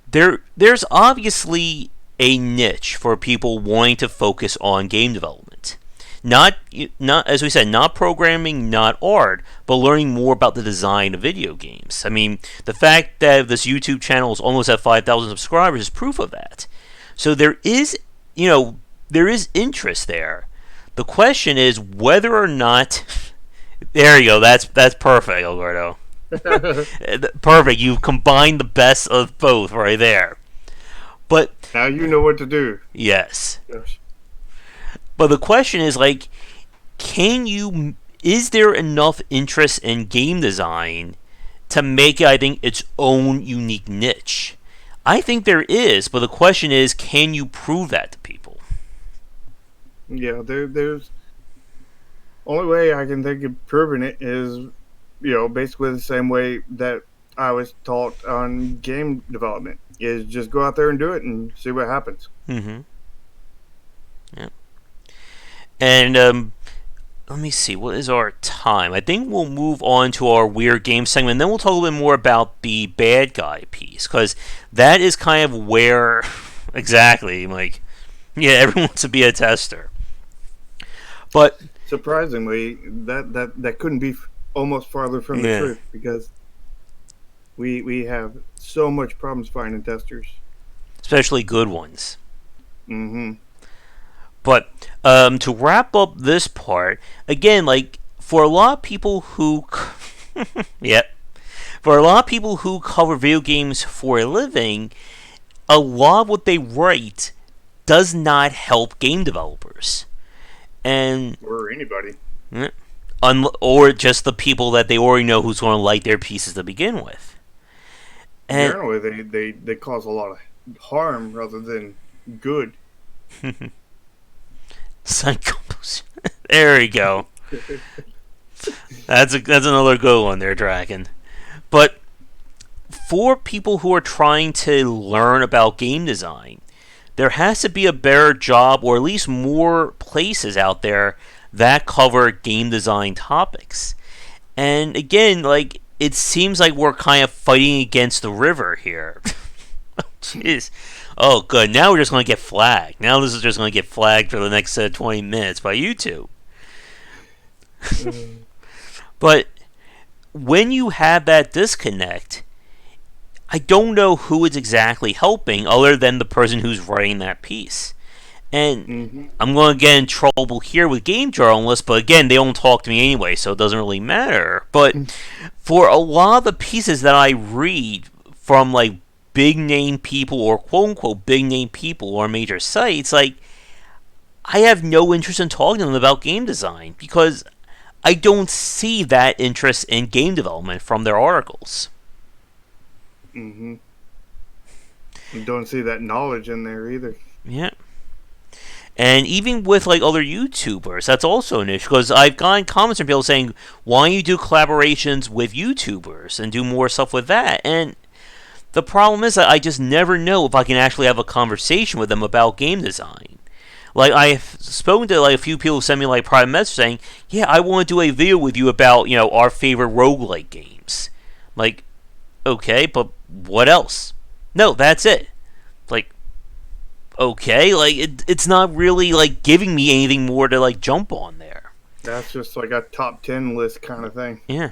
there's obviously a niche for people wanting to focus on game development. Not as we said, not programming, not art, but learning more about the design of video games. I mean, the fact that this YouTube channel is almost at 5,000 subscribers is proof of that. So there is interest there. The question is whether or not. There you go. That's perfect, Alberto. Perfect. You've combined the best of both right there. But now you know what to do. Yes. But the question is, is there enough interest in game design to make it, I think, its own unique niche? I think there is, but the question is, can you prove that to people? Yeah, there's only way I can think of proving it is, basically the same way that I was taught on game development, is just go out there and do it and see what happens. Mm-hmm. Yeah. And let me see, what is our time? I think we'll move on to our weird game segment, and then we'll talk a little bit more about the bad guy piece, because that is kind of where, exactly, everyone wants to be a tester. But surprisingly, that couldn't be almost farther from the truth, because we have so much problems finding testers, especially good ones. Mm-hmm. But to wrap up this part, again, for a lot of people who, for a lot of people who cover video games for a living, a lot of what they write does not help game developers, or anybody, or just the people that they already know who's going to like their pieces to begin with. And generally, they cause a lot of harm rather than good. There we go. That's another good one there, Draken. But for people who are trying to learn about game design, there has to be a better job, or at least more places out there that cover game design topics. And again, it seems like we're kind of fighting against the river here. Jeez. Oh, good. Now we're just going to get flagged. Now this is just going to get flagged for the next 20 minutes by YouTube. But when you have that disconnect, I don't know who is exactly helping other than the person who's writing that piece. And I'm going to get in trouble here with game journalists, but again, they don't talk to me anyway, so it doesn't really matter. But for a lot of the pieces that I read from big name people, or quote unquote big name people, or major sites, I have no interest in talking to them about game design, because I don't see that interest in game development from their articles. You don't see that knowledge in there either. Yeah. And even with other YouTubers, that's also an issue, because I've gotten comments from people saying, why don't you do collaborations with YouTubers and do more stuff with that? And the problem is that I just never know if I can actually have a conversation with them about game design. I've spoken to a few people who send me private messages saying, yeah, I want to do a video with you about, our favorite roguelike games. Okay, but what else? No, that's it. Okay, it's not really giving me anything more to jump on there. That's just a top 10 list kind of thing. Yeah.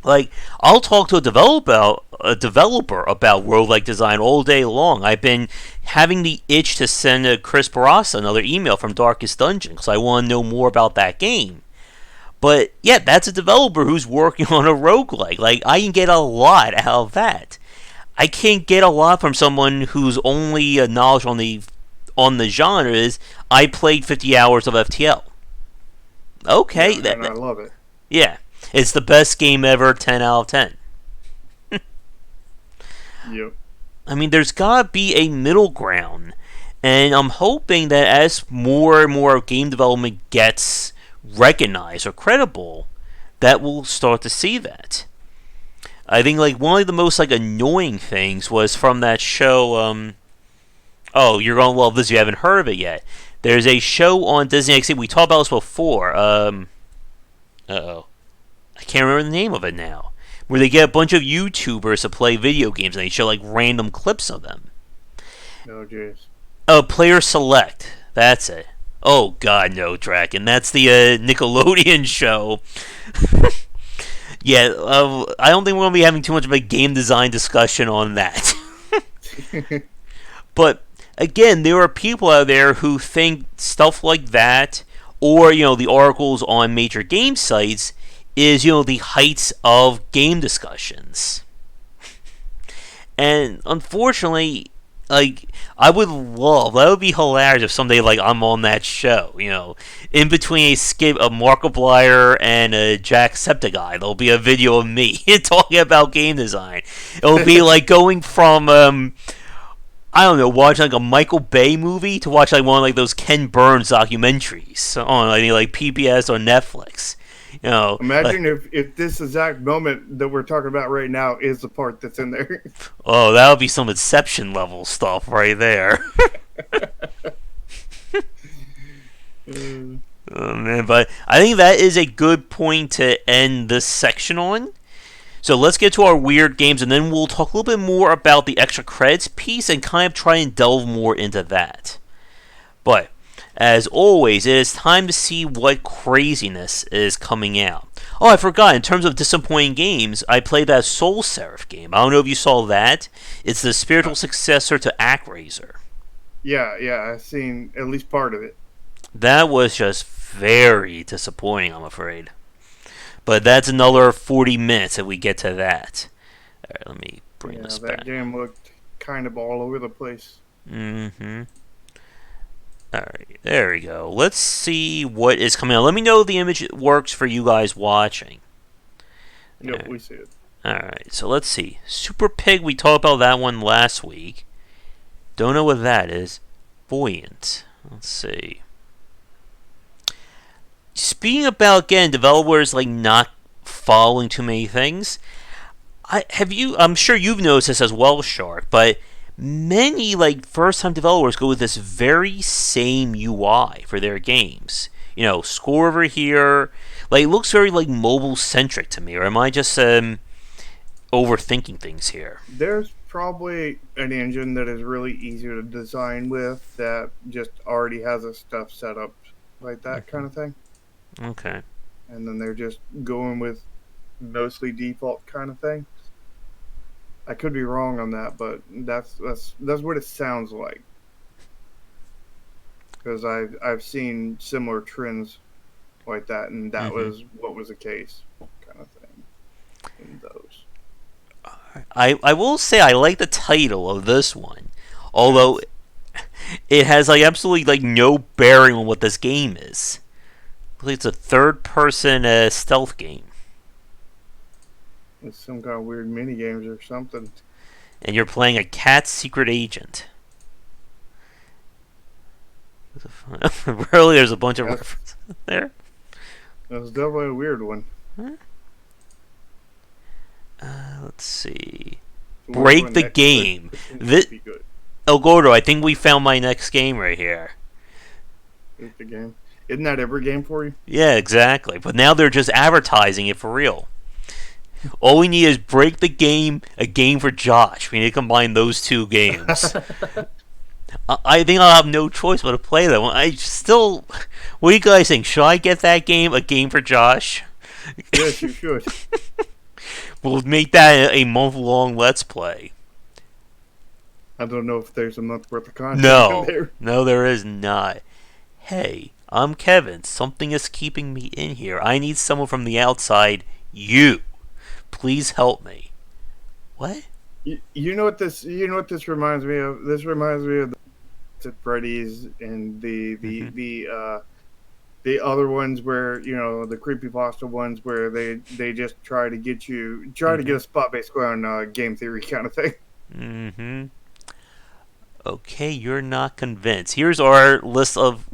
Like, I'll talk to a developer about roguelike design all day long. I've been having the itch to send Chris Barassa another email from Darkest Dungeon because I want to know more about that game. But yeah, that's a developer who's working on a roguelike. Like, I can get a lot out of that. I can't get a lot from someone whose only knowledge on the genre is I played 50 hours of FTL. Okay, Yeah, and I love it. yeah, it's the best game ever. 10 out of 10. Yep. I mean, there's gotta be a middle ground, and I'm hoping that as more and more game development gets recognized or credible, that we'll start to see that. I think like one of the most like annoying things was from that show. Oh, you're gonna love this. If you haven't heard of it yet. There's a show on Disney XD. We talked about this before. Uh-oh, I can't remember the name of it now. Where they get a bunch of YouTubers to play video games and they show like random clips of them. Oh, jeez. Oh, Player Select. That's it. Oh God, no, Draken. That's the Nickelodeon show. Yeah, I don't think we're gonna be having too much of a game design discussion on that. But again, there are people out there who think stuff like that, or the articles on major game sites, is the heights of game discussions. And unfortunately, like, I would love, that would be hilarious if someday like I'm on that show, in between a skip of Markiplier and a Jacksepticeye, there'll be a video of me talking about game design. It'll be like going from I don't know, watching like a Michael Bay movie to watch like one of like those Ken Burns documentaries on like PBS or Netflix. Imagine if this exact moment that we're talking about right now is the part that's in there. Oh, that would be some Inception level stuff right there. Oh man, but I think that is a good point to end this section on. So let's get to our weird games, and then we'll talk a little bit more about the extra credits piece and kind of try and delve more into that. But as always, it is time to see what craziness is coming out. Oh, I forgot. In terms of disappointing games, I played that Soul Seraph game. I don't know if you saw that. It's the spiritual successor to ActRaiser. Yeah, I've seen at least part of it. That was just very disappointing, I'm afraid. But that's another 40 minutes if we get to that. Alright, let me bring this back. That game looked kind of all over the place. Mm-hmm. Alright, there we go. Let's see what is coming out. Let me know if the image works for you guys watching. Yep, we see it. Alright, so let's see. Super Pig, we talked about that one last week. Don't know what that is. Buoyant. Let's see. Speaking about, again, developers like not following too many things, I'm sure you've noticed this as well, Shark, but many like first-time developers go with this very same UI for their games. Score over here, like it looks very like mobile-centric to me, or am I just overthinking things here? There's probably an engine that is really easy to design with that just already has a stuff set up like that kind of thing. Okay. And then they're just going with mostly default kind of thing. I could be wrong on that, but that's what it sounds like. Because I've seen similar trends like that, and that was what was the case, kind of thing. In those. I will say I like the title of this one, although it has like absolutely like no bearing on what this game is. I believe it's a third-person stealth game. It's some kind of weird mini games or something. And you're playing a cat secret agent. Really, there's a bunch of references there. That's definitely a weird one. Huh? Let's see. Break the game. El Gordo, I think we found my next game right here. Break the game. Isn't that every game for you? Yeah, exactly. But now they're just advertising it for real. All we need is Break the Game, a game for Josh. We need to combine those two games. I think I'll have no choice but to play that one. What do you guys think? Should I get that game, a game for Josh? Yes, you should. We'll make that a month-long Let's Play. I don't know if there's a month worth of content in No. there. No, there is not. Hey, I'm Kevin. Something is keeping me in here. I need someone from the outside. You. Please help me. What? You know what this? You know what this reminds me of? This reminds me of the Freddy's and the other ones where the creepypasta ones where they just try to get to get a spot basically on game theory kind of thing. Mm-hmm. Okay, you're not convinced. Here's our list of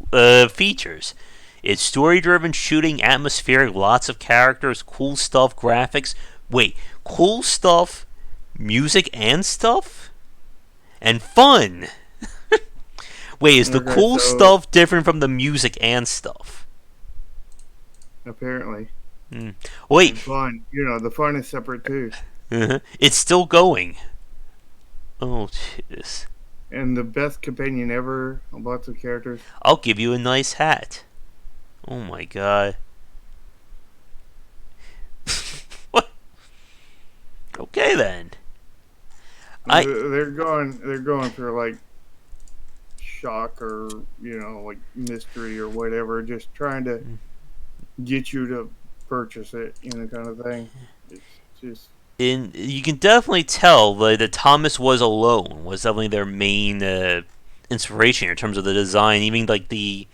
features. It's story-driven shooting, atmospheric, lots of characters, cool stuff, graphics. Wait, cool stuff, music and stuff? And fun! Wait, is the Okay, cool so stuff different from the music and stuff? apparently, Wait, and fun. The fun is separate too. it's still going. Oh, jeez. And the best companion ever, lots of characters. I'll give you a nice hat. Oh my god. What? Okay then. I They're going for like shock or like mystery or whatever, just trying to get you to purchase it, kind of thing. It's just you can definitely tell that Thomas Was Alone was definitely their main inspiration in terms of the design, even like the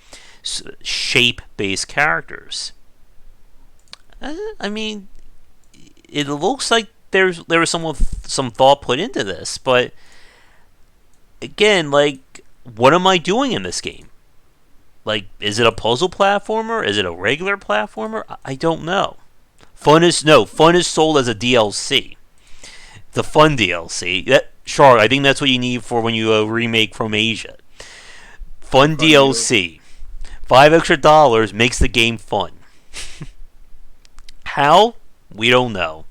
shape-based characters. I mean, it looks like there was some thought put into this, but again, like, what am I doing in this game? Like, is it a puzzle platformer? Is it a regular platformer? I don't know. Fun is sold as a DLC. The fun DLC. Sure, I think that's what you need for when you remake From Asia. Fun DLC. $5 extra makes the game fun. How? We don't know.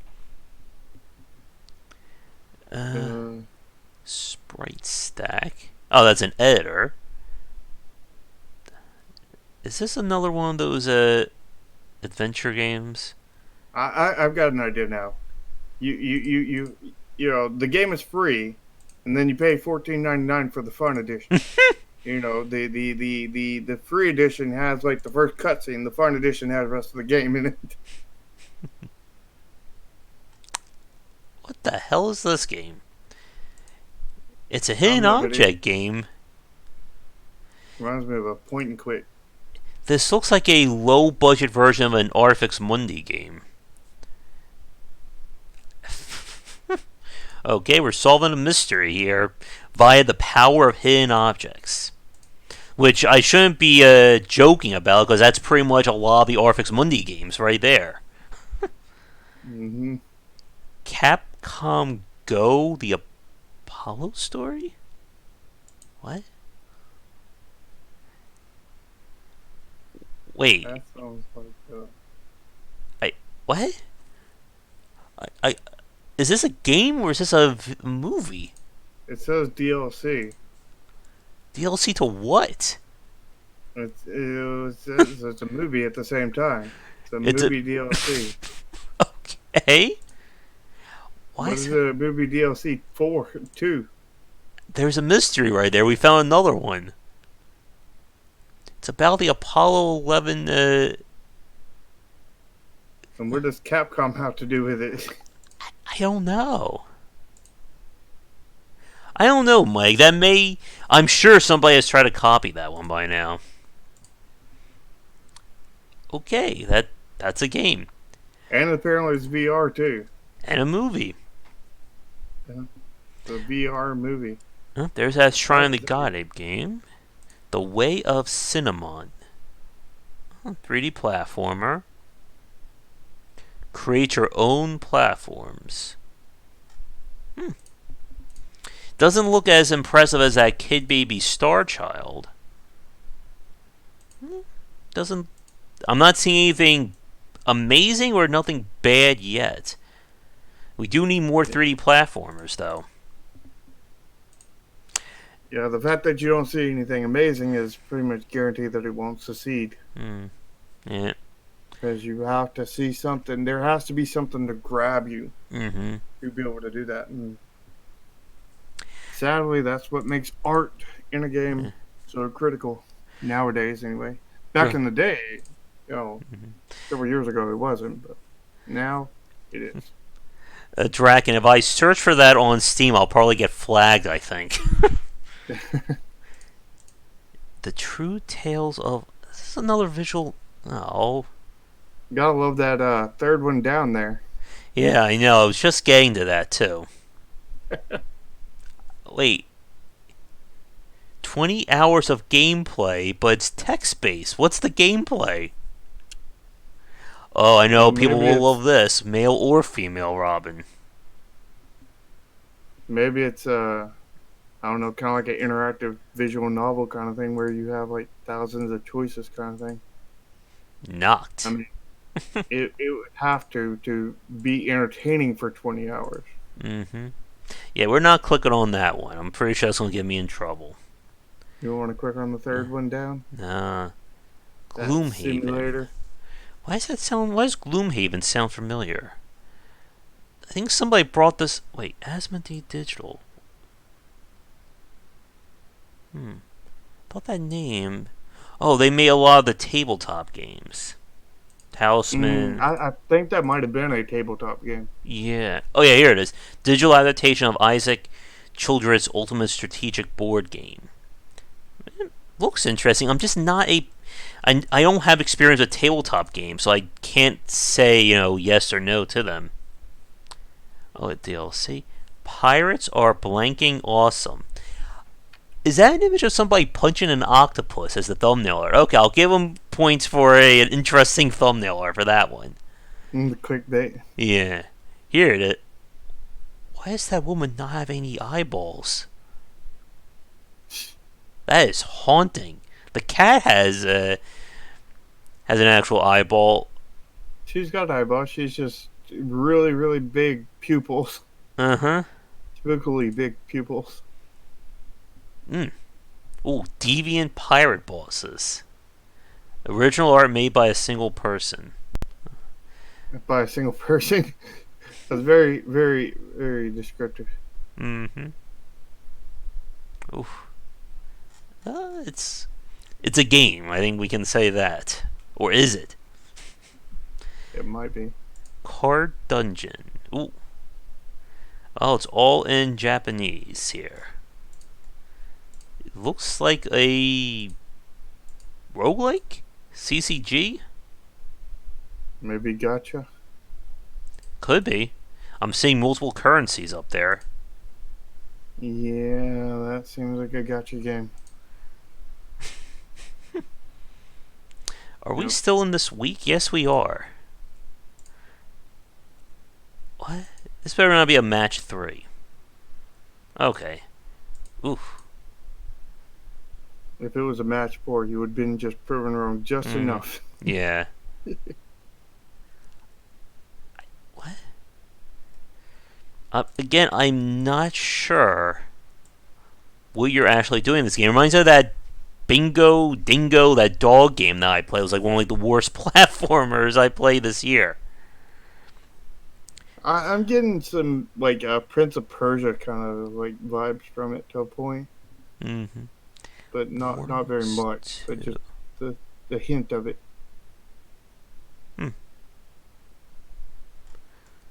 Sprite stack. Oh, that's an editor. Is this another one of those adventure games? I've got an idea now. The game is free, and then you pay $14.99 for the fun edition. The free edition has like the first cutscene. The fun edition has the rest of the game in it. What the hell is this game? It's a hidden I'm not object game. Reminds me of a point and quit. This looks like a low budget version of an Arfix Mundi game. Okay, we're solving a mystery here via the power of hidden objects. Which I shouldn't be joking about, because that's pretty much a lot of the Arfix Mundi games right there. Mm-hmm. Capcom Go, the Apollo story? What? Wait. That sounds like What? I is this a game or is this a movie? it says DLC. DLC to what? It's a movie at the same time. It's a movie DLC. Okay. Why What is a movie DLC for? 2. There's a mystery right there. We found another one. It's about the Apollo 11. And what does Capcom have to do with it? I don't know. I don't know, Mike. I'm sure somebody has tried to copy that one by now. Okay, that's a game. And apparently it's VR too. And a movie. Yeah. The VR movie. There's that Shrine of the God Ape game. The Way of Cinnamon. 3D platformer. Create your own platforms. Doesn't look as impressive as that Kid Baby Star Child. Doesn't. I'm not seeing anything amazing or nothing bad yet. We do need more 3D platformers, though. Yeah, the fact that you don't see anything amazing is pretty much guaranteed that it won't succeed. Yeah. because you have to see something. There has to be something to grab you Mm-hmm. to be able to do that. And sadly, that's what makes art in a game so critical nowadays. Anyway, back Huh. in the day, you know, Mhm. several years ago, it wasn't, but now it is. Draken, if I search for that on Steam, I'll probably get flagged, I think. The True Tales of... This is another visual... Oh. Gotta love that third one down there. Yeah, I know. I was just getting to that, too. Wait. 20 hours of gameplay, but it's text-based. What's the gameplay? Oh, I know. People Maybe will it's love this. Male or female Robin. maybe it's I don't know, kind of like an interactive visual novel kind of thing where you have like thousands of choices kind of thing. I Not. mean, it would have to be entertaining for 20 hours. Mm-hmm. Yeah, we're not clicking on that one. I'm pretty sure that's going to get me in trouble. You want to click on the third one down? Nah. That Gloomhaven. simulator. Why does that sound... Why does Gloomhaven sound familiar? I think somebody brought this... Wait, Asmodee Digital. Thought that name... Oh, they made a lot of the tabletop games. Talisman... I think that might have been a tabletop game. Yeah. Oh, yeah, here it is. Digital adaptation of Isaac Childress' Ultimate Strategic Board Game. Looks interesting. I'm just not a... I don't have experience with tabletop games, so I can't say, yes or no to them. Oh, a DLC. Pirates are blanking awesome. Is that an image of somebody punching an octopus as the thumbnail art? Okay, I'll give them points for an interesting thumbnail art for that one. The clickbait. Yeah. Here it is. Why does that woman not have any eyeballs? That is haunting. The cat has an actual eyeball. She's got eyeballs. She's just really, really big pupils. Uh-huh. Typically big pupils. Ooh, deviant pirate bosses. Original art made by a single person. By a single person. That's very, very, very descriptive. Mm-hmm. Oof. It's a game. I think we can say that. Or is it? It might be. Card Dungeon. Ooh. Oh, it's all in Japanese here. It looks like a roguelike? CCG? Maybe gotcha. Could be. I'm seeing multiple currencies up there. Yeah, that seems like a gotcha game. Are we still in this week? Yes, we are. What? This better not be a match 3. Okay. Oof. If it was a match 4, you would have been just proven wrong just enough. Yeah. What? Again, I'm not sure what you're actually doing in this game. It reminds me of that Bingo Dingo, that dog game that I played. It was like one of like the worst platformers I played this year. I'm getting some like Prince of Persia kind of like vibes from it to a point, Mm-hmm. but not very much. But just the hint of it.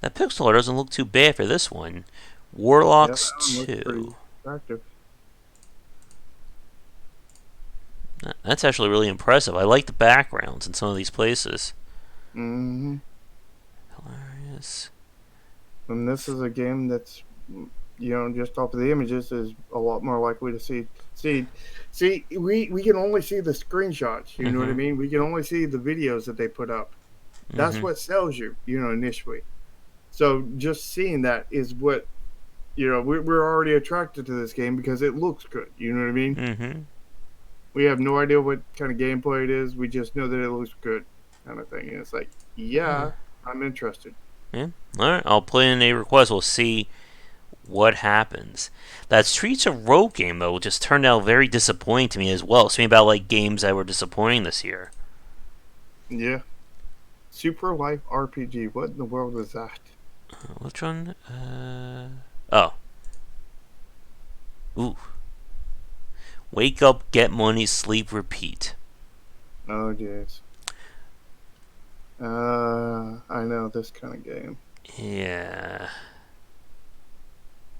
That pixel art doesn't look too bad for this one. Yeah, Warlocks that one looks pretty 2. attractive. That's actually really impressive. I like the backgrounds in some of these places. Mm-hmm. Hilarious. And this is a game that's, just off of the images, is a lot more likely to see. We can only see the screenshots. You know what I mean? We can only see the videos that they put up. That's what sells you, initially. So just seeing that is what, we're already attracted to this game because it looks good. You know what I mean? Mm-hmm. We have no idea what kind of gameplay it is. We just know that it looks good, kind of thing. And it's like, yeah, I'm interested. Yeah. Alright, I'll put in a request. We'll see what happens. That Streets of Rogue game, though, just turned out very disappointing to me as well. Speaking about, like, games that were disappointing this year. Yeah. Super Life RPG. What in the world is that? Which one? Oh. Ooh. Wake up, get money, sleep, repeat. Oh, jeez. I know this kind of game. Yeah.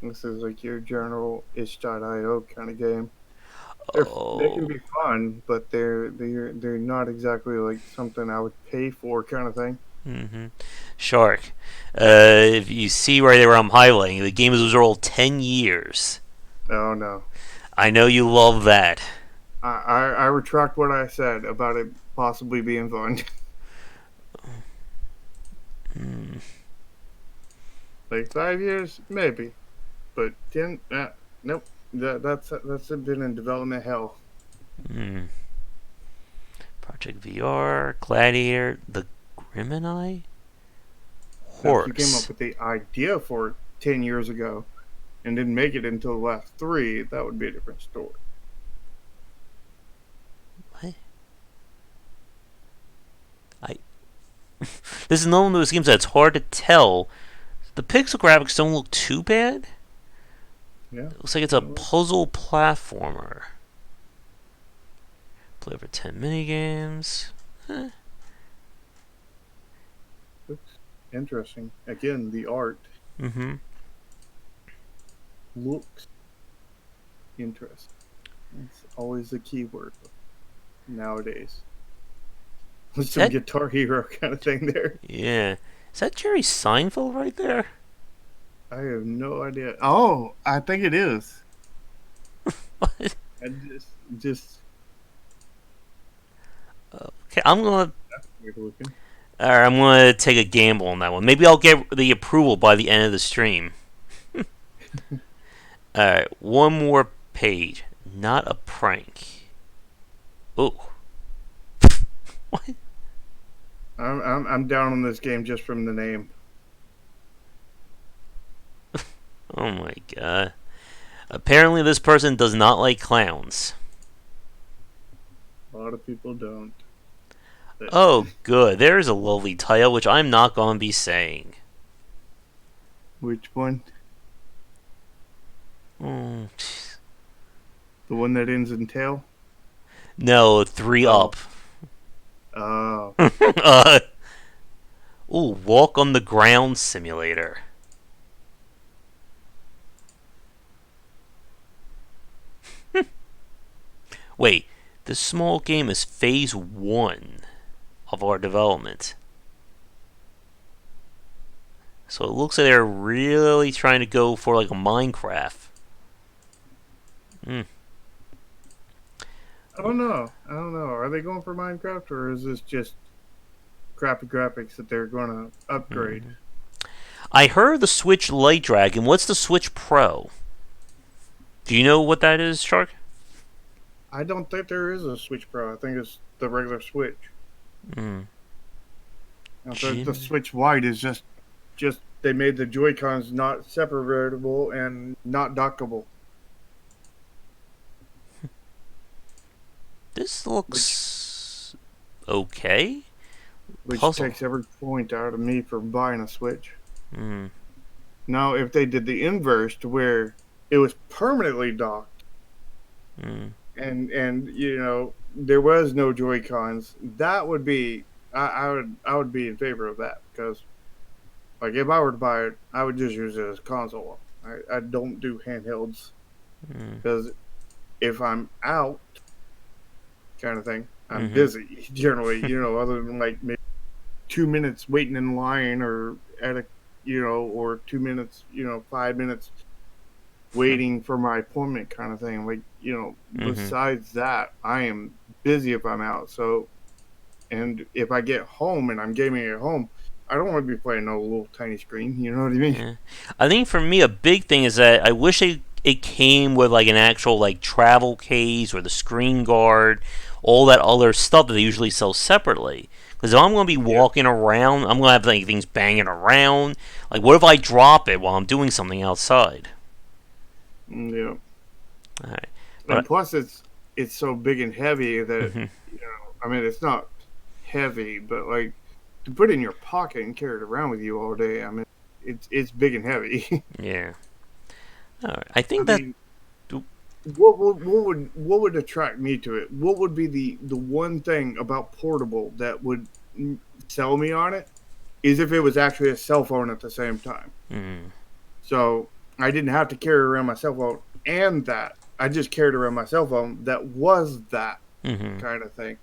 This is like your general itch.io kind of game. They can Oh. be fun, but they're not exactly like something I would pay for kind of thing. Mm-hmm. Shark. If you see right there where I'm highlighting, the game was old 10 years. Oh no. I know you love that. I retract what I said about it possibly being fun. Mm. Like 5 years, maybe, but 10, nope. That's been in development hell. Mm. Project VR, Gladiator, The Grimini, Now, if you came up Horse. with the idea for it 10 years ago and didn't make it until the last three, that would be a different story. What? I. This is another one of those games that's hard to tell. The pixel graphics don't look too bad. Yeah. It looks like it's a puzzle platformer. Play over 10 minigames. Looks interesting. Again, the art Mm-hmm. looks interesting. It's always the key word nowadays. With Is some that? Guitar Hero kind of thing there. Yeah. Is that Jerry Seinfeld right there? I have no idea. Oh, I think it is. What? I just Okay, I'm gonna. that's weird looking. Alright, I'm gonna take a gamble on that one. Maybe I'll get the approval by the end of the stream. Alright, one more page. Not a prank. Ooh. What? I'm down on this game just from the name. Oh my god. Apparently, this person does not like clowns. A lot of people don't. But Oh, good. There's a lovely title, which I'm not going to be saying. which one? Mm. The one that ends in tail? No, three Oh, up. oh, uh, ooh, walk on the ground simulator. Wait, this small game is phase one of our development. So it looks like they're really trying to go for like a Minecraft. Mm. I don't know. I don't know. Are they going for Minecraft or is this just crappy graphics that they're going to upgrade? Mm. I heard the Switch Lite Dragon. What's the Switch Pro? Do you know what that is, Shark? I don't think there is a Switch Pro. I think it's the regular Switch. Mm. The Switch Lite is just they made the Joy Cons not separable and not dockable, This which looks okay. which Puzzle. takes every point out of me for buying a Switch. Mm. Now, if they did the inverse to where it was permanently docked Mm. and there was no Joy Cons, that would be I would be in favor of that because like if I were to buy it, I would just use it as a console. I don't do handhelds Mm. because if I'm out kind of thing, I'm Mm-hmm. busy generally. Other than like maybe 2 minutes waiting in line or at a or 2 minutes, 5 minutes waiting for my appointment kind of thing. Like, Mm-hmm. besides that, I am busy if I'm out. So, and if I get home and I'm gaming at home, I don't want to be playing no little tiny screen. You know what I mean? Yeah. I think for me a big thing is that I wish it came with like an actual like travel case or the screen guard, all that other stuff that they usually sell separately. Because if I'm going to be Yeah. walking around, I'm going to have like things banging around. Like, what if I drop it while I'm doing something outside? Yeah. All right, And but plus, it's so big and heavy that mm-hmm. I mean, it's not heavy, but like to put it in your pocket and carry it around with you all day. I mean, it's big and heavy. Yeah. All right. I I think that. mean, what would attract me to it? What would be the one thing about portable that would sell me on it? Is if it was actually a cell phone at the same time. Mm, So I didn't have to carry around my cell phone and that. I just carried around my cell phone that was that mm-hmm. kind of thing.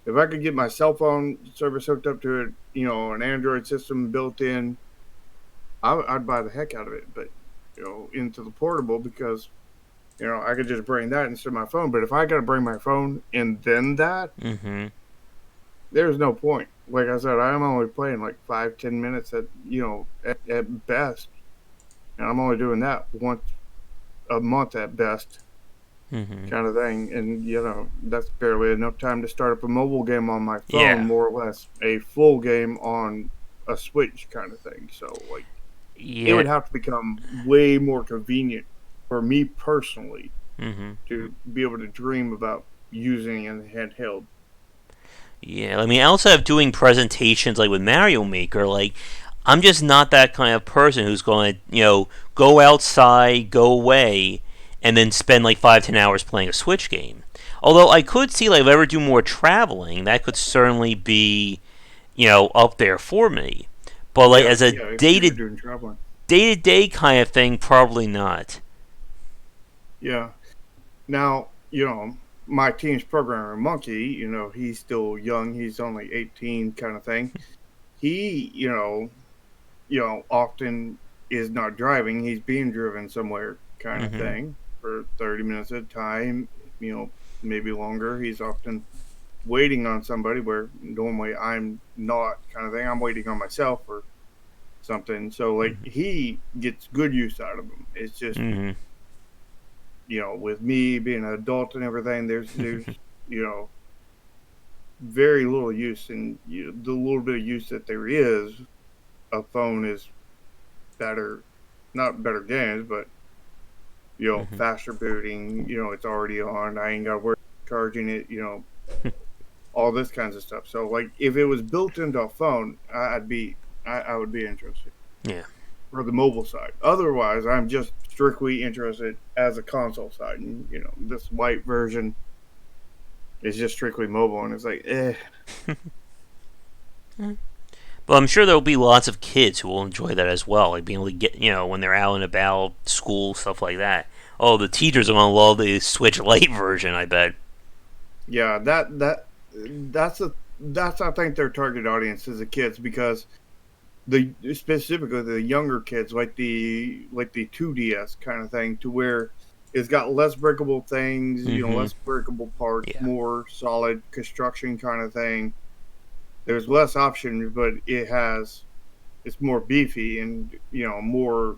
If I could get my cell phone service hooked up to it, an Android system built in, I'd buy the heck out of it. But into the portable because I could just bring that instead of my phone. But if I got to bring my phone and then that, Mm-hmm. there's no point. Like I said, I'm only playing like 5-10 minutes at best, and I'm only doing that once a month at best, Mm-hmm. kind of thing. And that's barely enough time to start up a mobile game on my phone, Yeah. more or less a full game on a Switch, kind of thing. So like, it Yeah. would have to become way more convenient for me personally Mm-hmm. to be able to dream about using a handheld. Yeah. I mean, outside of doing presentations like with Mario Maker, like I'm just not that kind of person who's going to, go outside, go away, and then spend like 5-10 hours playing a Switch game. Although I could see like if I ever do more traveling, that could certainly be, up there for me. But like Yeah, as a yeah. If day you're to doing traveling, day to day kind of thing, probably not. yeah. Now, my team's programmer, Monkey, he's still young. He's only 18, kind of thing. He, often is not driving. He's being driven somewhere, kind of Mm-hmm. thing, for 30 minutes at a time, maybe longer. He's often waiting on somebody where normally I'm not, kind of thing. I'm waiting on myself or something. So, like, he gets good use out of them. It's just, Mm-hmm. with me being an adult and everything, there's you know very little use, and the little bit of use that there is, a phone is better, not better games, but Mm-hmm. faster booting. It's already on. I ain't got to worry about charging it. All this kinds of stuff. So like, if it was built into a phone, I would be interested Yeah. for the mobile side. Otherwise, I'm just strictly interested as a console side, and this white version is just strictly mobile, and it's like, But I'm sure there'll be lots of kids who will enjoy that as well, like being able to get, when they're out and about, school, stuff like that. Oh, the teachers are gonna love the Switch Lite version, I bet. yeah, that's I think their target audience is the kids, because specifically the younger kids, like the 2DS kind of thing, to where it's got less breakable things, Mm-hmm. less breakable parts, Yeah. more solid construction kind of thing. There's less options, but it's more beefy and more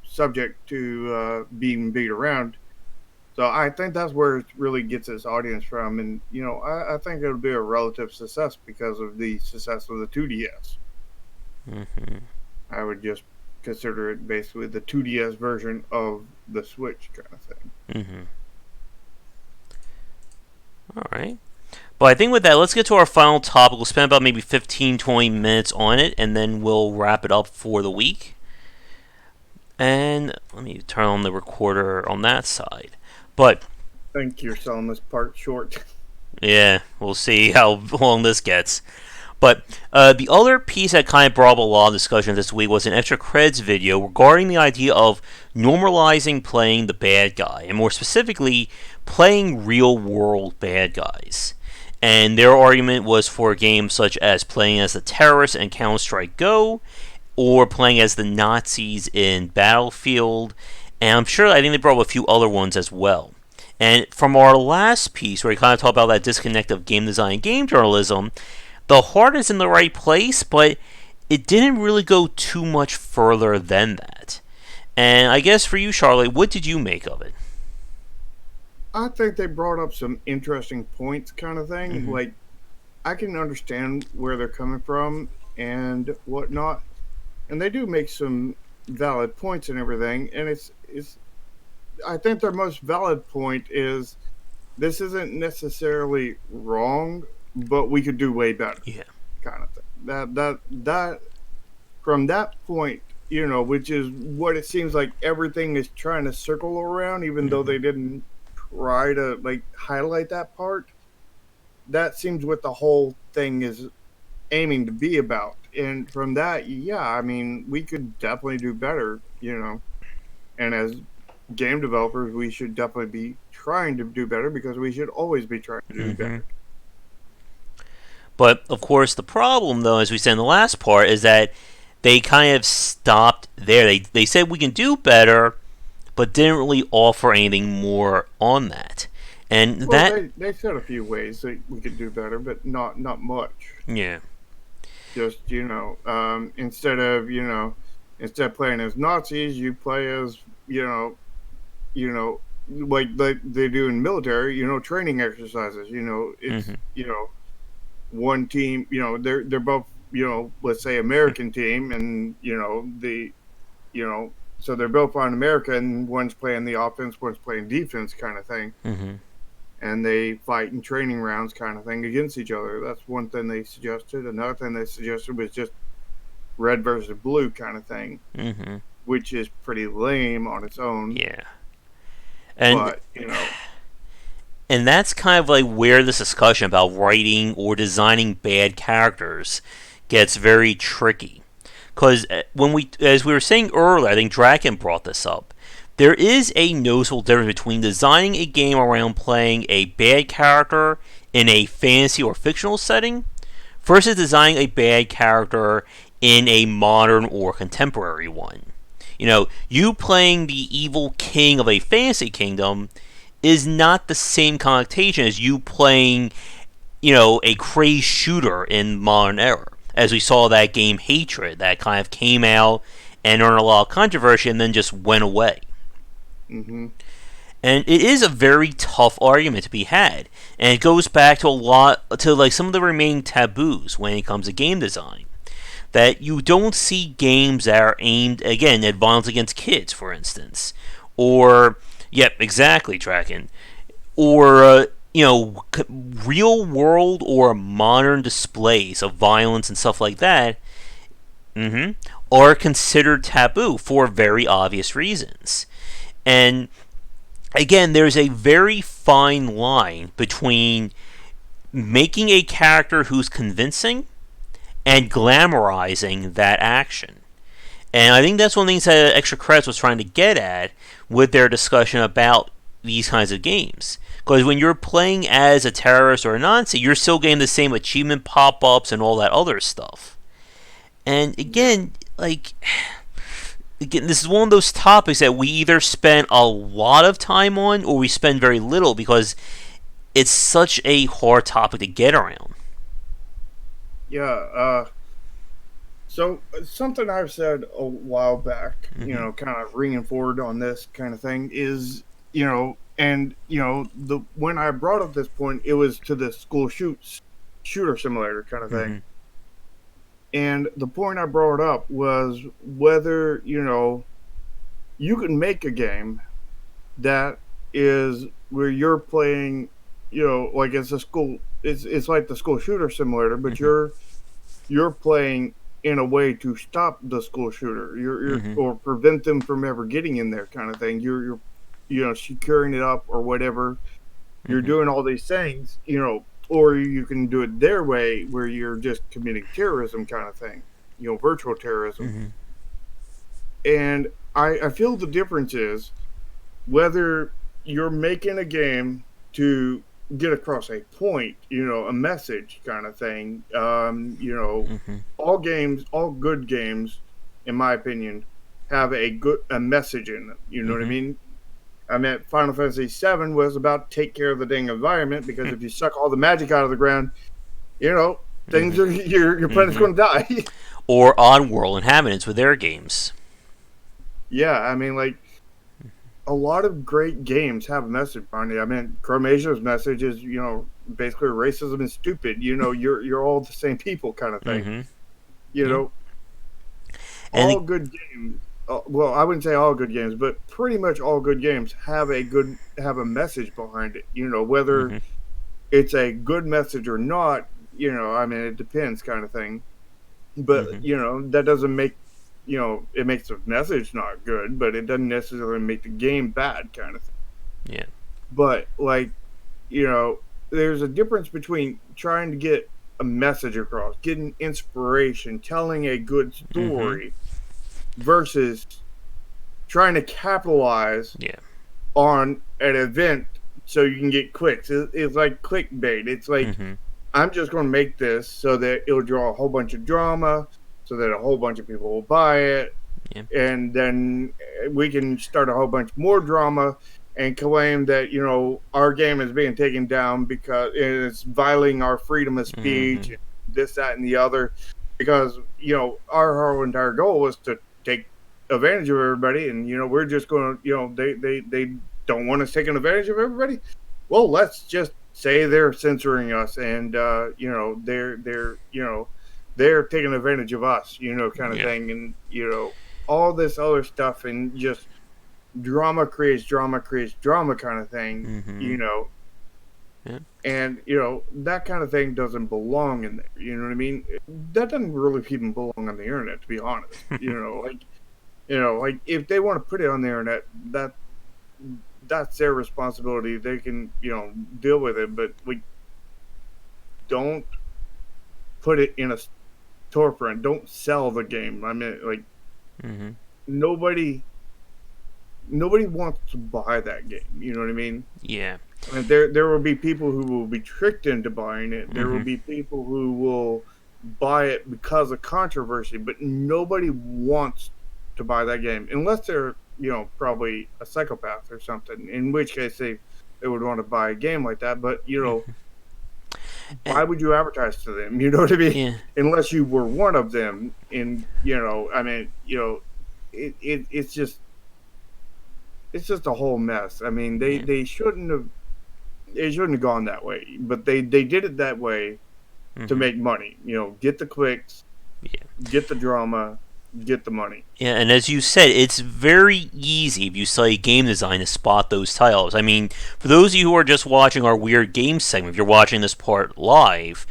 subject to being beat around. So I think that's where it really gets its audience from, and I think it'll be a relative success because of the success of the 2DS. Mm-hmm. I would just consider it basically the 2DS version of the Switch, kind of thing. Mm-hmm. All right. But I think with that, let's get to our final topic. We'll spend about maybe 15, 20 minutes on it, and then we'll wrap it up for the week. And let me turn on the recorder on that side. But I think you're selling this part short. yeah, we'll see how long this gets. But the other piece that kind of brought up a lot of discussion this week was an extra credits video regarding the idea of normalizing playing the bad guy, and more specifically, playing real world bad guys. And their argument was for games such as playing as the terrorists in Counter Strike Go, or playing as the Nazis in Battlefield, and I think they brought up a few other ones as well. And from our last piece, where we kind of talked about that disconnect of game design and game journalism, the heart is in the right place, but it didn't really go too much further than that. And I guess for you, Charlotte, what did you make of it? I think they brought up some interesting points, kind of thing. Mm-hmm. Like, I can understand where they're coming from and whatnot, and they do make some valid points and everything. And it's I think their most valid point is this isn't necessarily wrong, but we could do way better, Yeah. kind of thing. That from that point, which is what it seems like everything is trying to circle around, even though Mm-hmm. they didn't try to like highlight that part. That seems what the whole thing is aiming to be about. And from that, yeah, I mean, we could definitely do better. And as game developers, we should definitely be trying to do better because we should always be trying to do Mm-hmm. better. But of course, the problem, though, as we said in the last part, is that they kind of stopped there. They said we can do better, but didn't really offer anything more on that. And Well, that, they said a few ways that we could do better, but not much. yeah. Just instead of playing as Nazis, you play as you know like they do in military, training exercises. It's Mm-hmm. one team. They're both let's say American team, and you know so they're both on America, and one's playing the offense, one's playing defense, kind of thing, Mm-hmm. and they fight in training rounds, kind of thing, against each other. That's one thing they suggested. Another thing they suggested was just red versus blue kind of thing, Mm-hmm. which is pretty lame on its own. Yeah. And But and that's kind of like where this discussion about writing or designing bad characters gets very tricky. Because as we were saying earlier, I think Draken brought this up. There is a noticeable difference between designing a game around playing a bad character in a fantasy or fictional setting versus designing a bad character in a modern or contemporary one. You playing the evil king of a fantasy kingdom is not the same connotation as you playing, a crazed shooter in modern era. As we saw that game Hatred, that kind of came out and earned a lot of controversy and then just went away. mm-hmm. And it is a very tough argument to be had. And it goes back to like some of the remaining taboos when it comes to game design. That you don't see games that are aimed, again, at violence against kids, for instance. Or, yep, exactly, Draken. Or, real world or modern displays of violence and stuff like that mm-hmm, are considered taboo for very obvious reasons. And again, there's a very fine line between making a character who's convincing and glamorizing that action. And I think that's one of the things that Extra Credits was trying to get at with their discussion about these kinds of games. Because when you're playing as a terrorist or a Nazi, you're still getting the same achievement pop-ups and all that other stuff. And again, this is one of those topics that we either spend a lot of time on or we spend very little because it's such a hard topic to get around. Yeah. So something I've said a while back, Mm-hmm. kind of ringing forward on this kind of thing is, and the when I brought up this point, it was to the shooter simulator kind of Mm-hmm. thing. And the point I brought up was whether you can make a game that is where you're playing, like it's a school. It's like the school shooter simulator, but Mm-hmm. you're playing in a way to stop the school shooter, Mm-hmm. or prevent them from ever getting in there, kind of thing. You're securing it up or whatever. You're Mm-hmm. doing all these things, or you can do it their way, where you're just committing terrorism, kind of thing. Virtual terrorism. Mm-hmm. And I feel the difference is whether you're making a game to get across a point, a message kind of thing. Mm-hmm. All good games, in my opinion, have a message in them. You know what I Mm-hmm. mean? I mean, Final Fantasy VII was about take care of the dang environment, because if you suck all the magic out of the ground, things Mm-hmm. are your planet's Mm-hmm. going to die. Or Oddworld inhabitants with their games. Yeah, I mean, like, a lot of great games have a message behind it. I mean, Chromasia's message is, basically racism is stupid. You're all the same people, kind of thing. Mm-hmm. You Yeah. know, And all good games. Well, I wouldn't say all good games, but pretty much all good games have a message behind it. Whether mm-hmm. it's a good message or not. I mean, it depends, kind of thing. But Mhm. that doesn't make it makes the message not good, but it doesn't necessarily make the game bad, kind of thing. Yeah. But like you know, there's a difference between trying to get a message across, getting inspiration, telling a good Mhm. story, versus trying to capitalize Yeah. on an event so you can get clicks. It's like clickbait. It's like, Mhm. I'm just going to make this so that it'll draw a whole bunch of drama, so that a whole bunch of people will buy it, Yeah. and then we can start a whole bunch more drama and claim that our game is being taken down because it's violating our freedom of speech, Mhm. and this, that, and the other. Because our whole entire goal was to take advantage of everybody, and we're just going to they don't want us taking advantage of everybody. Well, let's just say they're censoring us, and they're taking advantage of us, kind of Yeah. thing, and all this other stuff, and just drama creates drama, kind of thing, Mhm. Yeah. and that kind of thing doesn't belong in there. You know what I mean? That doesn't really even belong on the internet, to be honest. Like if they want to put it on the internet, that's their responsibility. They can deal with it, but like, don't put it in a storefront. Don't sell the game. I mean, like, Mhm. nobody nobody wants to buy that game. You know what I mean? Yeah. And there will be people who will be tricked into buying it. There will Mhm. be people who will buy it because of controversy, but nobody wants to buy that game unless they're probably a psychopath or something. In which case they would want to buy a game like that. But Mhm. why And would you advertise to them? You know what I mean? yeah. Unless you were one of them. And I mean, it's just a whole mess. I mean, they Yeah. they shouldn't have gone that way, but they did it that way to Mhm. make money. Get the clicks, Yeah. get the drama, get the money. Yeah, and as you said, it's very easy if you study game design to spot those titles. I mean, for those of you who are just watching our weird game segment, if you're watching this part live,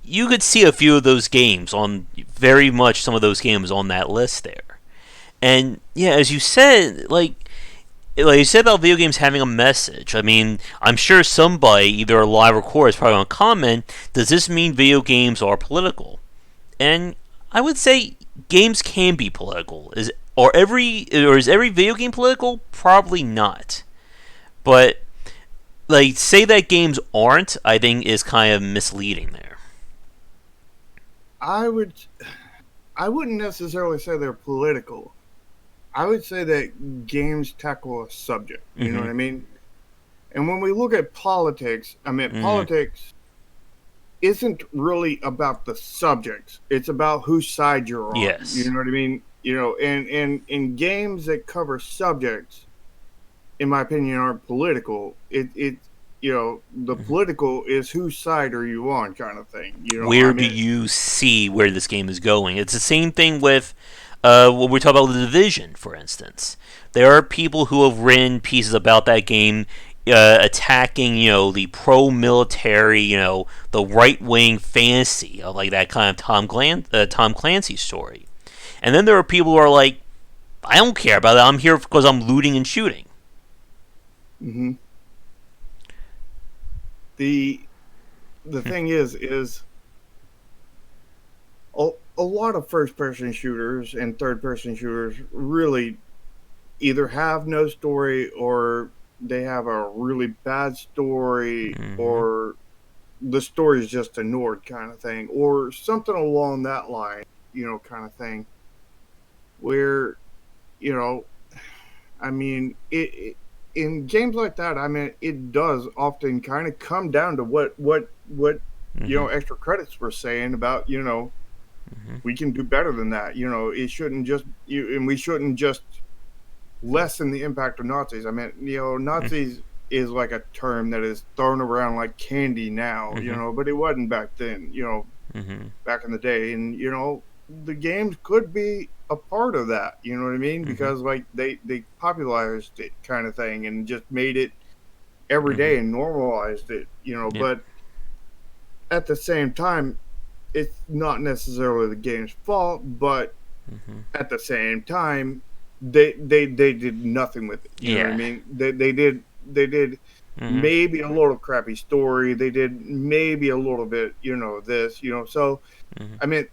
you could see a few of those games on very much some of those games on that list there. And yeah, as you said, like you said about video games having a message. I mean, I'm sure somebody, either alive or core, is probably going to comment, does this mean video games are political? And I would say games can be political. Is every video game political? Probably not. But like say that games aren't, I think is kind of misleading there. I would I wouldn't necessarily say they're political. I would say that games tackle a subject. You know Mm-hmm. what I mean? And when we look at politics, I mean, Mm-hmm. politics isn't really about the subjects. It's about whose side you're on. You Yes. know what I mean? And in games that cover subjects, in my opinion, aren't political. The Mm-hmm. political is whose side are you on, kind of thing. I Where do mean, you see where this game is going? It's the same thing with when we talk about the Division, for instance. There are people who have written pieces about that game attacking, the pro-military, the right-wing fantasy of like that kind of Tom Clancy story. And then there are people who are like, I don't care about that. I'm here because I'm looting and shooting. hmm the the thing is a lot of first person shooters and third person shooters really either have no story, or they have a really bad story, Mm-hmm. or the story is just ignored, kind of thing, or something along that line, kind of thing, where you know I mean, in games like that, I mean, it does often kind of come down to what Mm-hmm. extra credits were saying about Mm-hmm. we can do better than that. It shouldn't just and we shouldn't just lessen the impact of Nazis. I mean, Nazis is like a term that is thrown around like candy now, Mm-hmm. but it wasn't back then. Mm-hmm. Back in the day, and the games could be a part of that. You know what I mean? Mm-hmm. Because like they popularized it, kind of thing, and just made it every Mm-hmm. day and normalized it. Yeah. But at the same time, it's not necessarily the game's fault, but Mm-hmm. at the same time, they did nothing with it. You know what I Yeah. mean? They did Mm-hmm. maybe a little crappy story. They did maybe a little bit, this, So Mm-hmm. I mean,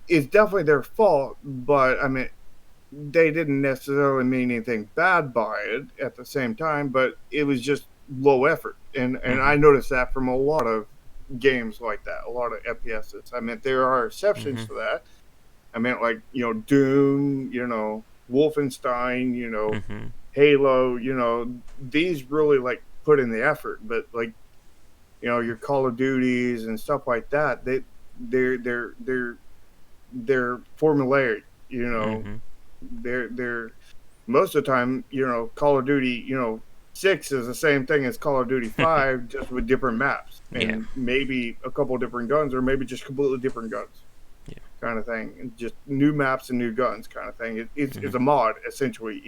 it's definitely their fault, but I mean, they didn't necessarily mean anything bad by it at the same time, but it was just low effort. And Mm-hmm. I noticed that from a lot of games like that, a lot of FPSs. I mean, there are exceptions Mm-hmm. to that. I mean, like, Doom, Wolfenstein, Mm-hmm. Halo, these really like put in the effort, but like, your Call of Duties and stuff like that, they're formulaic, Mm-hmm. they're most of the time, Call of Duty, 6 is the same thing as Call of Duty 5, just with different maps Yeah. and maybe a couple different guns, or maybe just completely different guns, Yeah. kind of thing. And just new maps and new guns, kind of thing. It's Mm-hmm. a mod, essentially,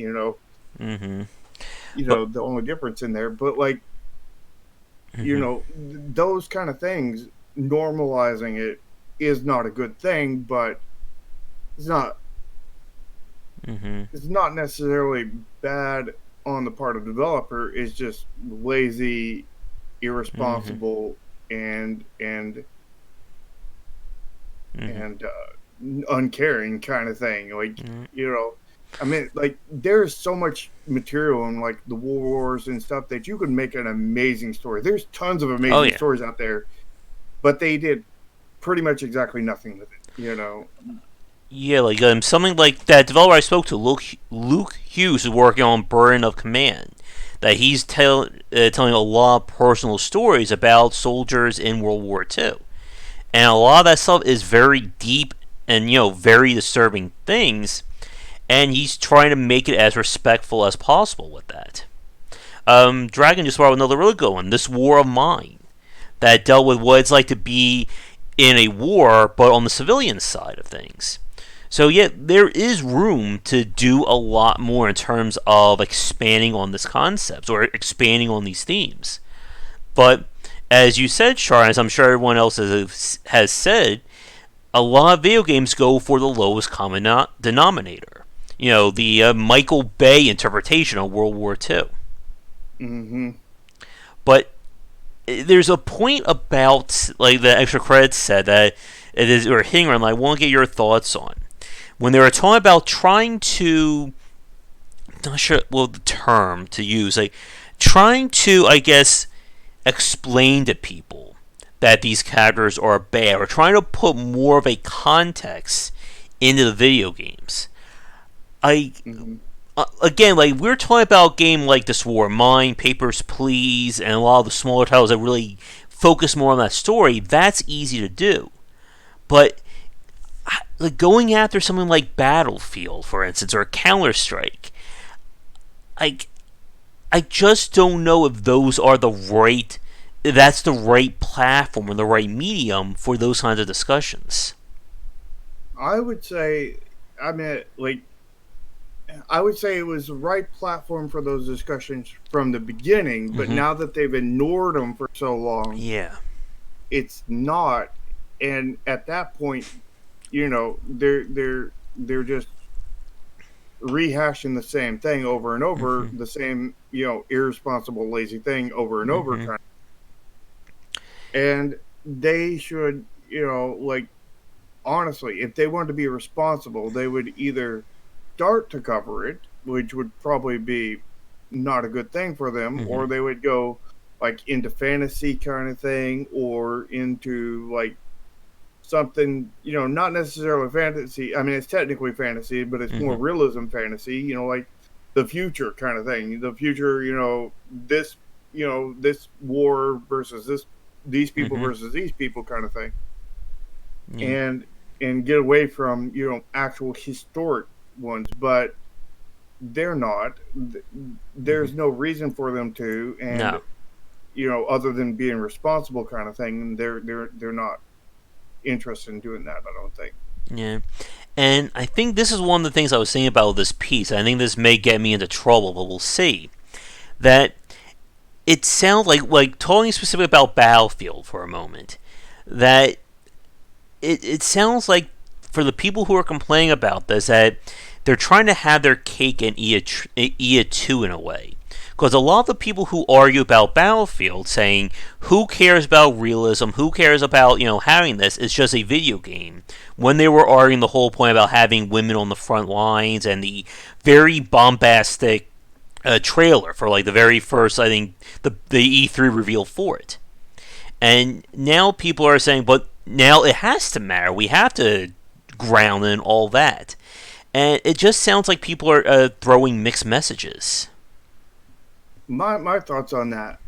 Mm-hmm. But the only difference in there. But, like, mm-hmm. those kind of things, normalizing it is not a good thing, but it's not Mm-hmm. it's not necessarily bad on the part of the developer. It's just lazy, Mm-hmm. irresponsible, and Mm-hmm. and uncaring kind of thing. Like, Mm-hmm. I mean, like, there's so much material in like the War Wars and stuff that you could make an amazing story. There's tons of Oh amazing yeah. stories out there, but they did pretty much exactly nothing with it. Yeah, like something like that developer I spoke to, Luke Hughes, is working on Burden of Command. That he's telling a lot of personal stories about soldiers in World War II, and a lot of that stuff is very deep and very disturbing things. And he's trying to make it as respectful as possible with that. Dragon just brought up another really good one, This War of Mine, that dealt with what it's like to be in a war, but on the civilian side of things. So yeah, there is room to do a lot more in terms of expanding on this concept or expanding on these themes. But as you said, Char, as I'm sure everyone else has said, a lot of video games go for the lowest common denominator. The Michael Bay interpretation of World War II. Mm-hmm. But there's a point about like the extra credits said that it is or hitting on. I want to get your thoughts on when they were talking about trying to, not sure the term to use, like trying to, I guess, explain to people that these characters are bad, or trying to put more of a context into the video games. I Mm-hmm. Again, like we're talking about a game like This War of Mine, Papers, Please, and a lot of the smaller titles that really focus more on that story. That's easy to do, but like going after something like Battlefield, for instance, or Counter Strike, like I just don't know if those are the right. That's the right platform or the right medium for those kinds of discussions. I would say, I mean, like, I would say it was the right platform for those discussions from the beginning, but Mm-hmm. now that they've ignored them for so long, Yeah. it's not. And at that point, they're just rehashing the same thing over and over, Mm-hmm. the same, irresponsible, lazy thing over and over, Mm-hmm. kind of. And they should, like, honestly, if they wanted to be responsible, they would either start to cover it, which would probably be not a good thing for them, Mm-hmm. or they would go like into fantasy kind of thing, or into like something, not necessarily fantasy. I mean, it's technically fantasy, but it's Mm-hmm. more realism fantasy, like the future kind of thing. The future, this war versus these people Mm-hmm. versus these people kind of thing. Yeah. And get away from, actual historic ones, but they're not. Mm-hmm. There's no reason for them to, and No. other than being responsible kind of thing, they're not interested in doing that, I don't think. Yeah. And I think this is one of the things I was saying about this piece. I think this may get me into trouble, but we'll see. That it sounds like talking specifically about Battlefield for a moment. That it sounds like for the people who are complaining about this that they're trying to have their cake and eat it too in a way. Because a lot of the people who argue about Battlefield saying, who cares about realism, who cares about, having this, it's just a video game. When they were arguing the whole point about having women on the front lines and the very bombastic trailer for like the very first, I think, the E3 reveal for it. And now people are saying, but now it has to matter. We have to ground in all that. And it just sounds like people are throwing mixed messages. My thoughts on that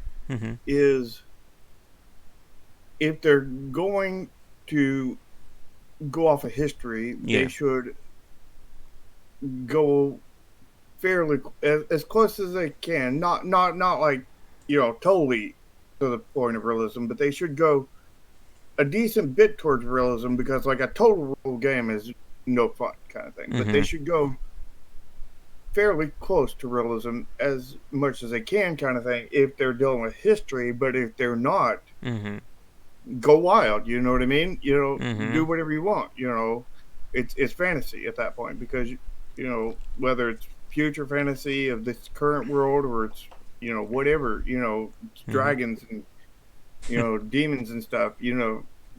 is, if they're going to go off of history, they should go fairly as close as they can. Not like totally to the point of realism, but they should go a decent bit towards realism, because like a total rule game is no fun kind of thing. But they should go fairly close to realism as much as they can kind of thing if they're dealing with history. But if they're not, go wild, you know what I mean? Do whatever you want. It's fantasy at that point, because whether it's future fantasy of this current world, or it's whatever, dragons and demons and stuff,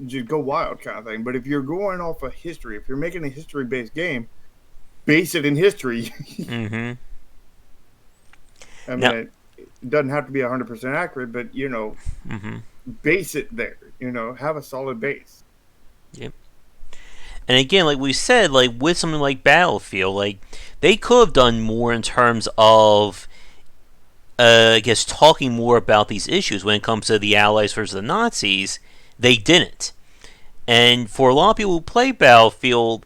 just go wild kind of thing. But if you're going off of history, if you're making a history based game, base it in history. I mean, now, it doesn't have to be 100% accurate, but base it there. Have a solid base. Yep. And again, like we said, like with something like Battlefield, like they could have done more in terms of, I guess, talking more about these issues when it comes to the Allies versus the Nazis. They didn't. And for a lot of people who play Battlefield,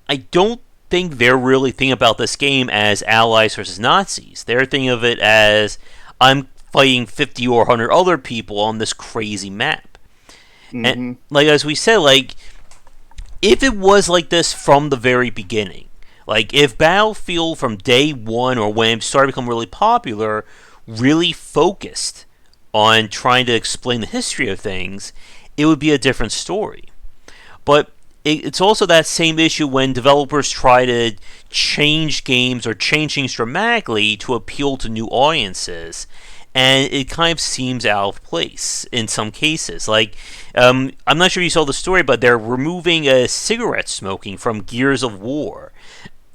I don't think they're really thinking about this game as Allies versus Nazis. They're thinking of it as, I'm fighting 50 or 100 other people on this crazy map. And like as we said, like if it was like this from the very beginning, like if Battlefield from day one, or when it started to become really popular, really focused on trying to explain the history of things, it would be a different story. But it's also that same issue when developers try to change games or change things dramatically to appeal to new audiences, and it kind of seems out of place in some cases. Like, I'm not sure if you saw the story, but they're removing cigarette smoking from Gears of War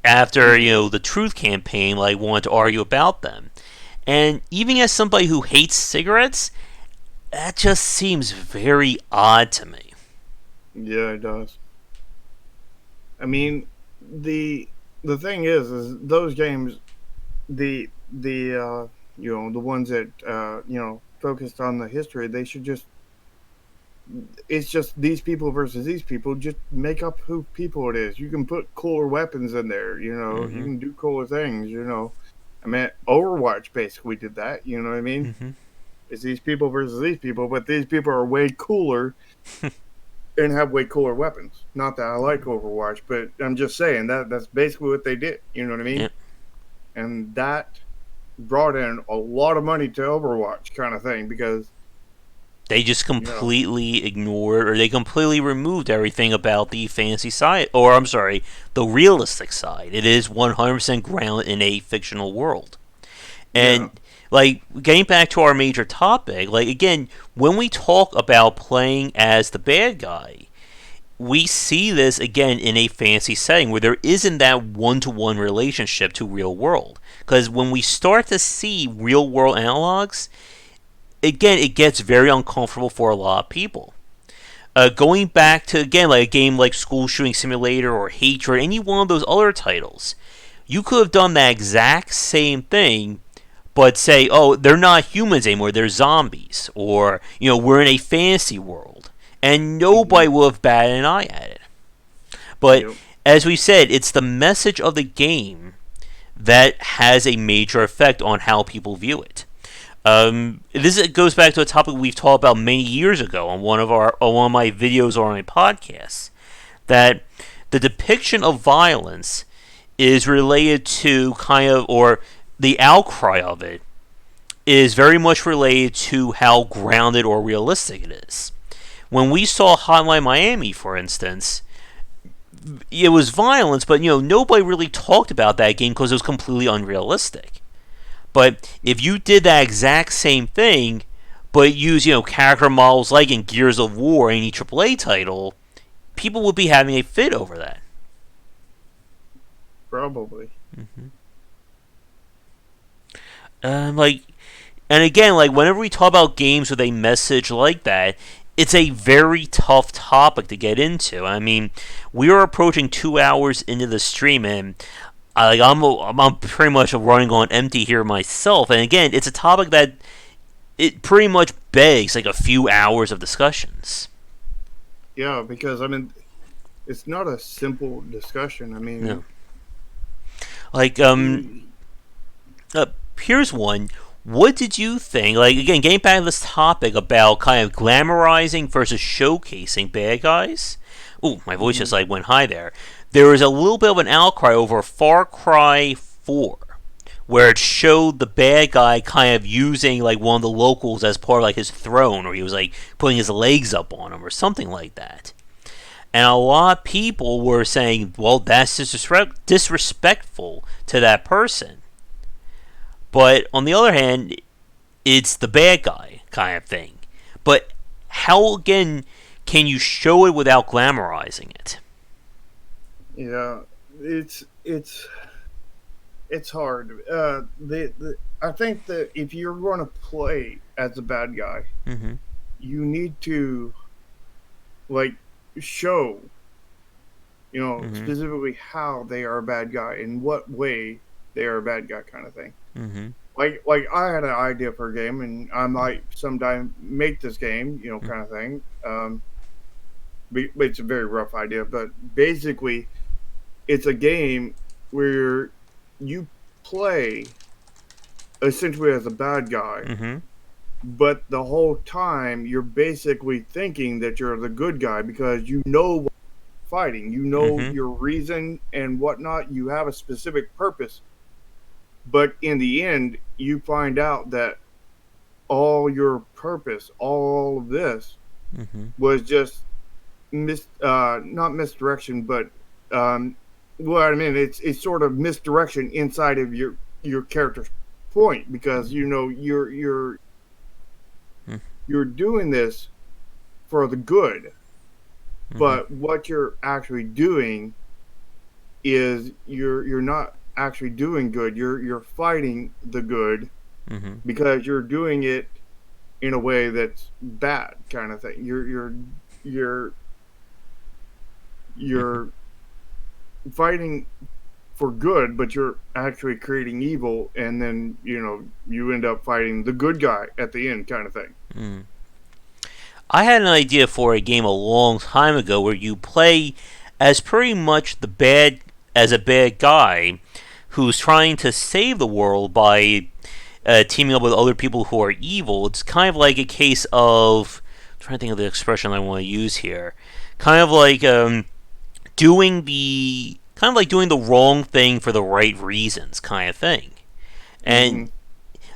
after the Truth Campaign wanted to argue about them. And even as somebody who hates cigarettes, that just seems very odd to me. Yeah, it does. I mean, the thing is those games, the ones that focused on the history, they should just, it's just these people versus these people. Just make up who people it is. You can put cooler weapons in there. You can do cooler things. I mean, Overwatch basically did that. You know what I mean? It's these people versus these people, but these people are way cooler and have way cooler weapons. Not that I like Overwatch, but I'm just saying that's basically what they did. You know what I mean? Yep. And that brought in a lot of money to Overwatch kind of thing, because they just completely ignored, or they completely removed everything about the fantasy side, or I'm sorry, the realistic side. It is 100% grounded in a fictional world. And getting back to our major topic, again, when we talk about playing as the bad guy, we see this again in a fantasy setting where there isn't that one-to-one relationship to real world. Because when we start to see real world analogs, again, it gets very uncomfortable for a lot of people. Going back to, again, a game like School Shooting Simulator or Hatred, any one of those other titles, you could have done that exact same thing, but say, oh, they're not humans anymore, they're zombies. Or, we're in a fantasy world. And nobody will have batted an eye at it. But, as we said, it's the message of the game that has a major effect on how people view it. This goes back to a topic we've talked about many years ago on one of my videos or on my podcasts, that the depiction of violence is related to or the outcry of it is very much related to how grounded or realistic it is. when we saw Hotline Miami, for instance, it was violence, but nobody really talked about that game because it was completely unrealistic. But if you did that exact same thing, but use character models like in Gears of War, any AAA title, people would be having a fit over that. Probably. Mm-hmm. Like, and again, like whenever we talk about games with a message like that, it's a very tough topic to get into. I mean, we are approaching 2 hours into the stream, and I'm pretty much running on empty here myself. And again, it's a topic that it pretty much begs like a few hours of discussions. Yeah, because I mean, it's not a simple discussion. I mean, no. Like here's one. What did you think? Like again, getting back to this topic about kind of glamorizing versus showcasing bad guys. Ooh, my voice just like went high there. There was a little bit of an outcry over Far Cry 4, where it showed the bad guy kind of using like one of the locals as part of like his throne, or he was like putting his legs up on him or something like that. And a lot of people were saying, well, that's disrespectful to that person. But on the other hand, it's the bad guy kind of thing. But how, again, can you show it without glamorizing it? Yeah, it's hard. I think that if you're going to play as a bad guy, mm-hmm. you need to like show, mm-hmm. specifically how they are a bad guy, in what way they are a bad guy, kind of thing. Mm-hmm. Like I had an idea for a game, and I might sometime make this game, kind of thing. But it's a very rough idea, but basically, it's a game where you play essentially as a bad guy, mm-hmm. but the whole time you're basically thinking that you're the good guy because you know what you're fighting, mm-hmm. your reason and whatnot. You have a specific purpose, but in the end, you find out that all your purpose, all of this, mm-hmm. was just not misdirection, but well, I mean, it's sort of misdirection inside of your character's point, because you're doing this for the good, mm-hmm. but what you're actually doing is you're not actually doing good. You're fighting the good, mm-hmm. because you're doing it in a way that's bad, kind of thing. You're fighting for good, but you're actually creating evil, and then you end up fighting the good guy at the end, kind of thing. Mm. I had an idea for a game a long time ago where you play as pretty much a bad guy who's trying to save the world by teaming up with other people who are evil. It's kind of like a case of, I'm trying to think of the expression I want to use here. Kind of like doing the wrong thing for the right reasons, kind of thing. And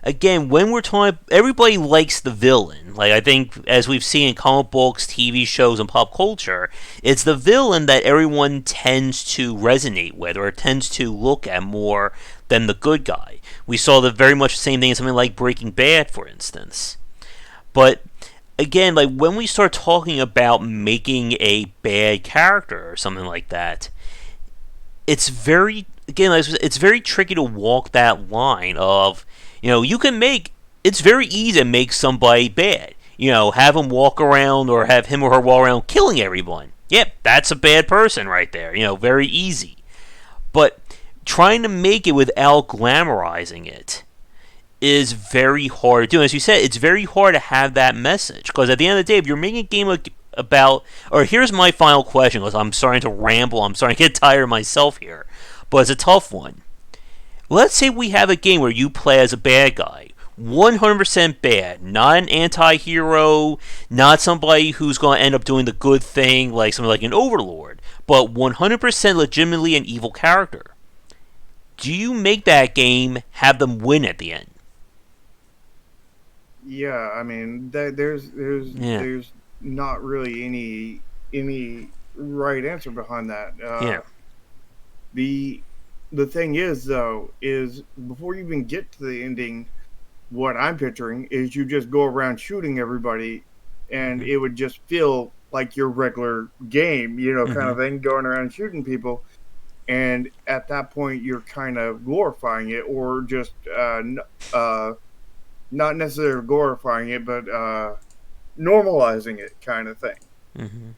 again, when we're talking, everybody likes the villain. Like I think, as we've seen in comic books, TV shows, and pop culture, it's the villain that everyone tends to resonate with or tends to look at more than the good guy. We saw very much the same thing in something like Breaking Bad, for instance. But again, like when we start talking about making a bad character or something like that, it's very tricky to walk that line of, it's very easy to make somebody bad. Have him walk around, or have him or her walk around killing everyone. Yep, that's a bad person right there. Very easy. But trying to make it without glamorizing it is very hard to do. As you said, it's very hard to have that message, because at the end of the day, if you're making a game about, or here's my final question, because I'm starting to ramble, I'm starting to get tired myself here, but it's a tough one. Let's say we have a game where you play as a bad guy, 100% bad, not an anti-hero, not somebody who's going to end up doing the good thing like something like an overlord, but 100% legitimately an evil character. Do you make that game have them win at the end? Yeah, I mean, there's not really any right answer behind that. Yeah. The the thing is though is before you even get to the ending, what I'm picturing is you just go around shooting everybody, and Mm-hmm. it would just feel like your regular game, kind Mm-hmm. of thing, going around shooting people. And at that point, you're kind of glorifying it, or just uh, not necessarily glorifying it, but normalizing it, Mm-hmm.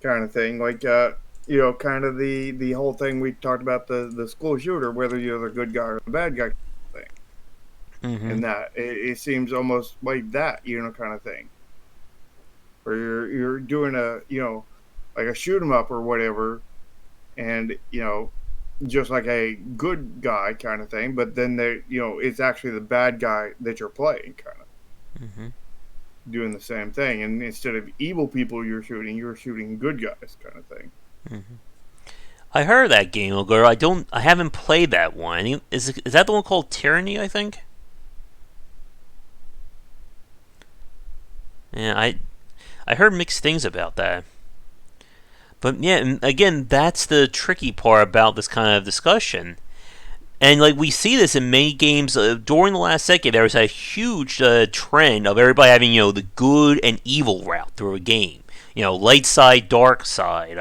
kind of thing. Like kind of the whole thing we talked about, the school shooter, whether you're the good guy or the bad guy thing, Mm-hmm. and that it seems almost like that, kind of thing, where you're doing a like a shoot 'em up or whatever, and just like a good guy kind of thing, but then it's actually the bad guy that you're playing, kind of Mm-hmm. doing the same thing, and instead of evil people you're shooting good guys, kind of thing. Mm-hmm. I heard that game, Ogre. I haven't played that one. Is that the one called Tyranny? I think. Yeah, I heard mixed things about that. But yeah, and again, that's the tricky part about this kind of discussion. And like we see this in many games during the last decade, there was a huge trend of everybody having the good and evil route through a game. Light side, dark side.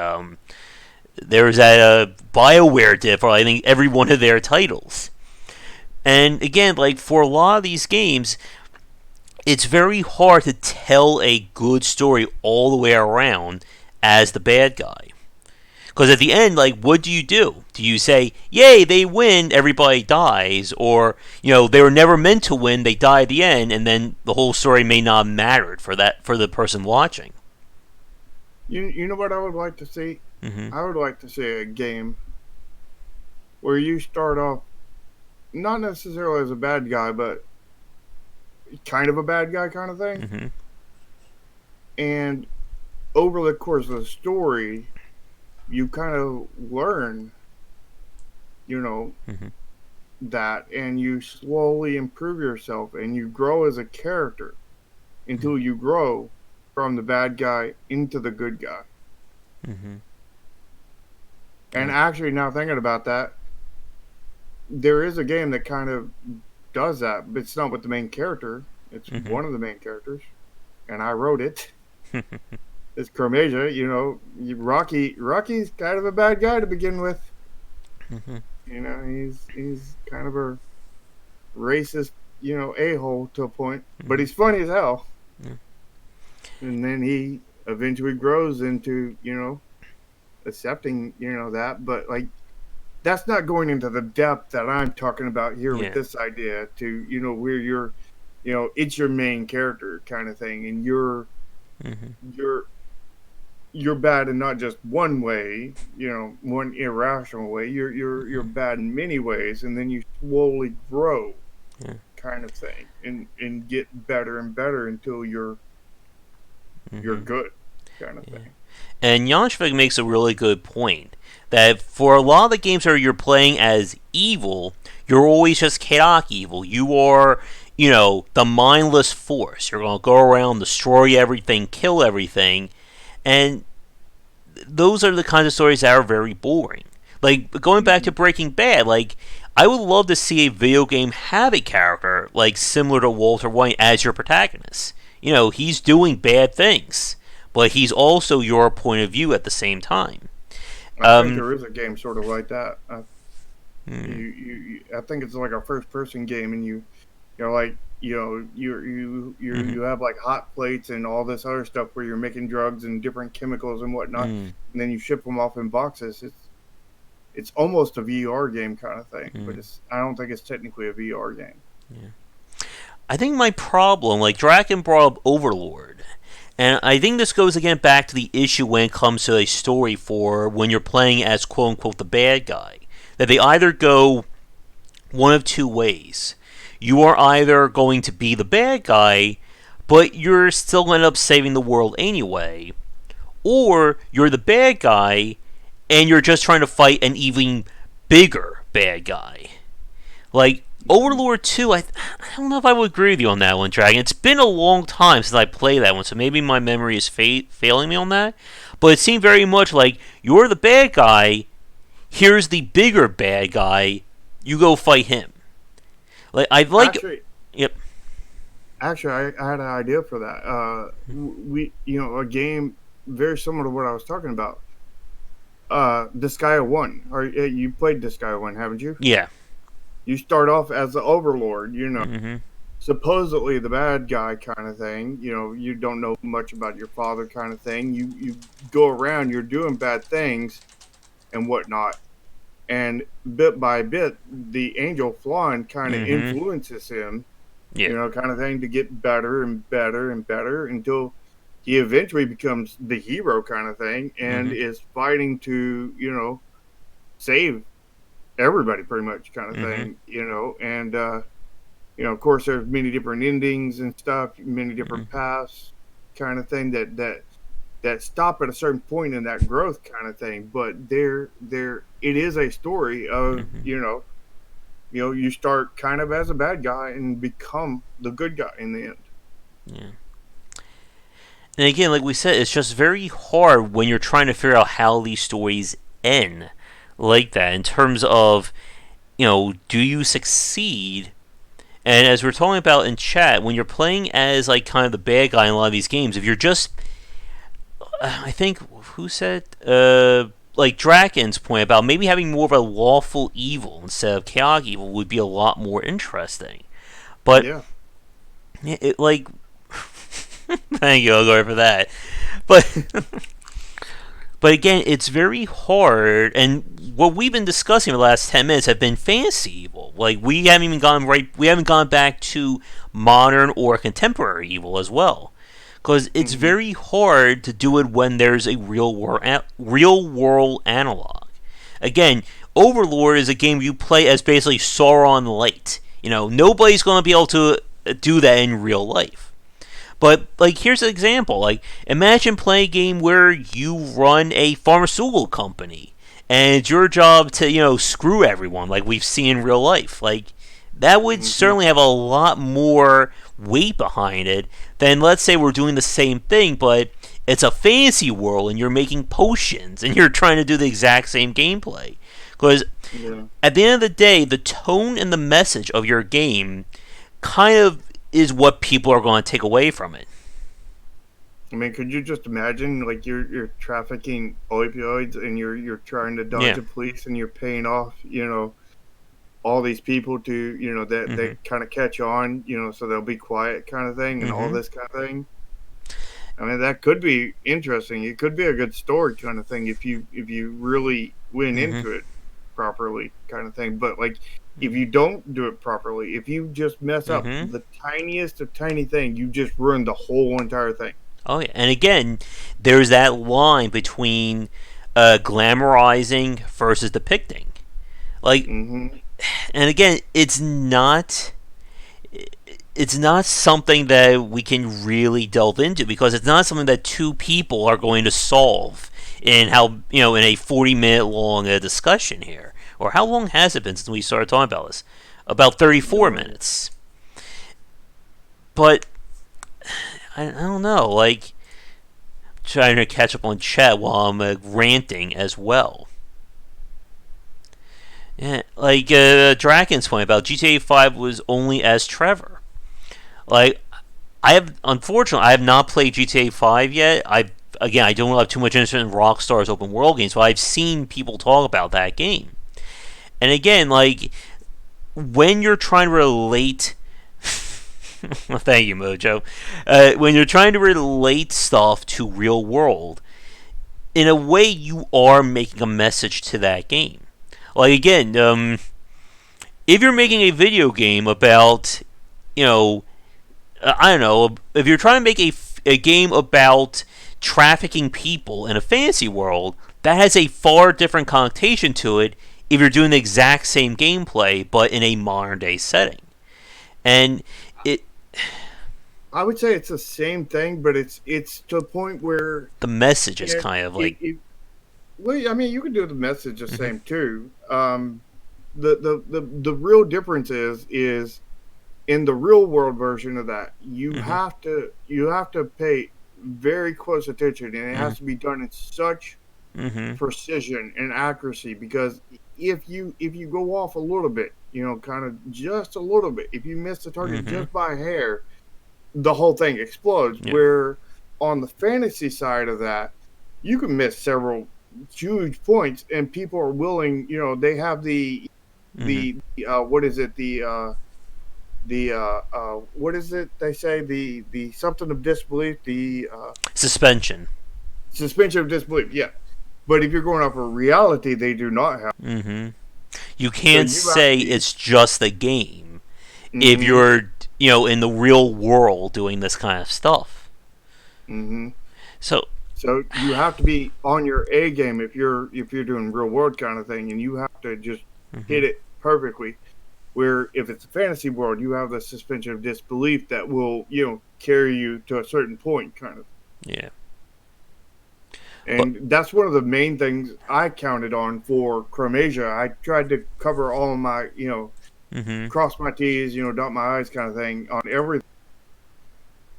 There was that Bioware did for I think every one of their titles. And again, like for a lot of these games, it's very hard to tell a good story all the way around as the bad guy. Because at the end, like, what do you do? Do you say, yay, they win, everybody dies? Or, they were never meant to win, they die at the end, and then the whole story may not have mattered for the person watching. You know what I would like to see? Mm-hmm. I would like to see a game where you start off not necessarily as a bad guy, but kind of a bad guy kind of thing. Mm-hmm. And over the course of the story, you kind of learn, you know, Mm-hmm. that, and you slowly improve yourself and you grow as a character until you grow from the bad guy into the good guy. Mm-hmm. And actually, now thinking about that, there is a game that kind of does that, but it's not with the main character. It's Mm-hmm. one of the main characters, and I wrote it. It's Chromasia. Rocky's kind of a bad guy to begin with. Mm-hmm. He's kind of a racist, a hole to a point, but he's funny as hell. Yeah. And then he eventually grows into accepting that, but like that's not going into the depth that I'm talking about here with Yeah. this idea to where you're it's your main character kind of thing, and you're Mm-hmm. you're you're bad in not just one way, one irrational way. You're bad in many ways, and then you slowly grow, Yeah. kind of thing, and get better and better until you're Mm-hmm. good, kind of Yeah. thing. And Janšvek makes a really good point that for a lot of the games where you're playing as evil, you're always just chaotic evil. You are, the mindless force. You're going to go around, destroy everything, kill everything, and those are the kinds of stories that are very boring. Like going back to Breaking Bad, like I would love to see a video game have a character like similar to Walter White as your protagonist. He's doing bad things, but he's also your point of view at the same time. I think there is a game sort of like that. Hmm. I think it's like a first person game, and like you have like hot plates and all this other stuff where you're making drugs and different chemicals and whatnot, Mm, and then you ship them off in boxes. It's almost a VR game kind of thing, but mm, I don't think it's technically a VR game. yeah. I think my problem, like Draken brought up Overlord, and I think this goes again back to the issue when it comes to a story for when you're playing as quote unquote the bad guy. That they either go one of two ways. You are either going to be the bad guy, but you're still going to end up saving the world anyway, or you're the bad guy and you're just trying to fight an even bigger bad guy. Like, Overlord 2, I don't know if I would agree with you on that one, Dragon. It's been a long time since I played that one, so maybe my memory is failing me on that. But it seemed very much like you're the bad guy, here's the bigger bad guy, you go fight him. Like I like, Actually, yep. I had an idea for that. A game very similar to what I was talking about. Disgaea 1. You played Disgaea 1, haven't you? Yeah. You start off as the Overlord, Mm-hmm. supposedly the bad guy kind of thing. You don't know much about your father kind of thing. You go around, you're doing bad things and whatnot. And bit by bit, the angel Flan kind of Mm-hmm. influences him, Yeah. kind of thing, to get better and better and better until he eventually becomes the hero kind of thing and Mm-hmm. is fighting to, save everybody pretty much kind of Mm-hmm. thing, and, of course, there's many different endings and stuff, many Mm-hmm. different paths kind of thing that stop at a certain point in that growth kind of thing. But it is a story of, Mm-hmm. you start kind of as a bad guy and become the good guy in the end. Yeah. And again, like we said, it's just very hard when you're trying to figure out how these stories end like that in terms of, do you succeed? And as we're talking about in chat, when you're playing as like kind of the bad guy in a lot of these games, if you're just, I think who said, like Draken's point about maybe having more of a lawful evil instead of chaotic evil would be a lot more interesting. But Yeah. like, thank you, I'll for that. But but again, it's very hard. And what we've been discussing in the last 10 minutes have been fantasy evil. Like we haven't even gone right. We haven't gone back to modern or contemporary evil as well, because it's Mm-hmm. very hard to do it when there's a real world analog. Again, Overlord is a game you play as basically Sauron Light. Nobody's going to be able to do that in real life. But like, here's an example. Like, imagine playing a game where you run a pharmaceutical company, and it's your job to screw everyone, like we've seen in real life. Like, that would Mm-hmm. certainly have a lot more weight behind it than, let's say, we're doing the same thing, but it's a fantasy world, and you're making potions, and you're trying to do the exact same gameplay. Because Yeah. at the end of the day, the tone and the message of your game kind of is what people are going to take away from it. I mean, could you just imagine, like, you're trafficking opioids and you're trying to dodge Yeah. the police and you're paying off, all these people to, Mm-hmm. that kind of catch on, so they'll be quiet kind of thing and all Mm-hmm. this kind of thing. I mean, that could be interesting. It could be a good story kind of thing if you really went Mm-hmm. into it properly kind of thing. But like, if you don't do it properly, if you just mess up Mm-hmm. the tiniest of tiny thing, you just ruin the whole entire thing. Oh yeah, and again, there's that line between glamorizing versus depicting. Like, Mm-hmm. and again, it's not something that we can really delve into because it's not something that two people are going to solve in a 40-minute long discussion here. Or how long has it been since we started talking about this? About 34 No. minutes. But I don't know, like trying to catch up on chat while I'm ranting as well. Yeah, like Draken's point about GTA 5 was only as Trevor. Like, unfortunately I have not played GTA 5 yet. I don't have too much interest in Rockstar's open world games, but I've seen people talk about that game. And again, like when you're trying to relate, well, thank you, Mojo. When you're trying to relate stuff to real world, in a way, you are making a message to that game. Like again, if you're making a video game about, you know, I don't know, if you're trying to make a game about trafficking people in a fantasy world, that has a far different connotation to it if you're doing the exact same gameplay but in a modern day setting. And it I would say it's the same thing, but it's to a point where the message is it, kind of it, like, it well, I mean, you can do the message the mm-hmm, same too. the real difference is in the real world version of that, Mm-hmm. you have to pay very close attention, and it Mm-hmm. has to be done in such Mm-hmm. precision and accuracy, because if you go off a little bit, kind of just a little bit, if you miss the target Mm-hmm. just by a hair, the whole thing explodes. Yeah. Where on the fantasy side of that, you can miss several huge points, and people are willing. They have Mm-hmm. what is it, what is it they say, the something of disbelief, the Suspension. suspension of disbelief. Yeah, but if you're going off of reality, they do not have. Mm-hmm. You So can't you have to say be. it's just a game if Mm-hmm. you're, in the real world doing this kind of stuff. Mm-hmm. So, So you have to be on your A game if you're doing real world kind of thing, and you have to just mm-hmm. hit it perfectly. Where if it's a fantasy world, you have the suspension of disbelief that will carry you to a certain point, kind of. Yeah. But, And that's one of the main things I counted on for Chromasia. I tried to cover all of my, mm-hmm. cross my T's, dot my I's kind of thing on everything.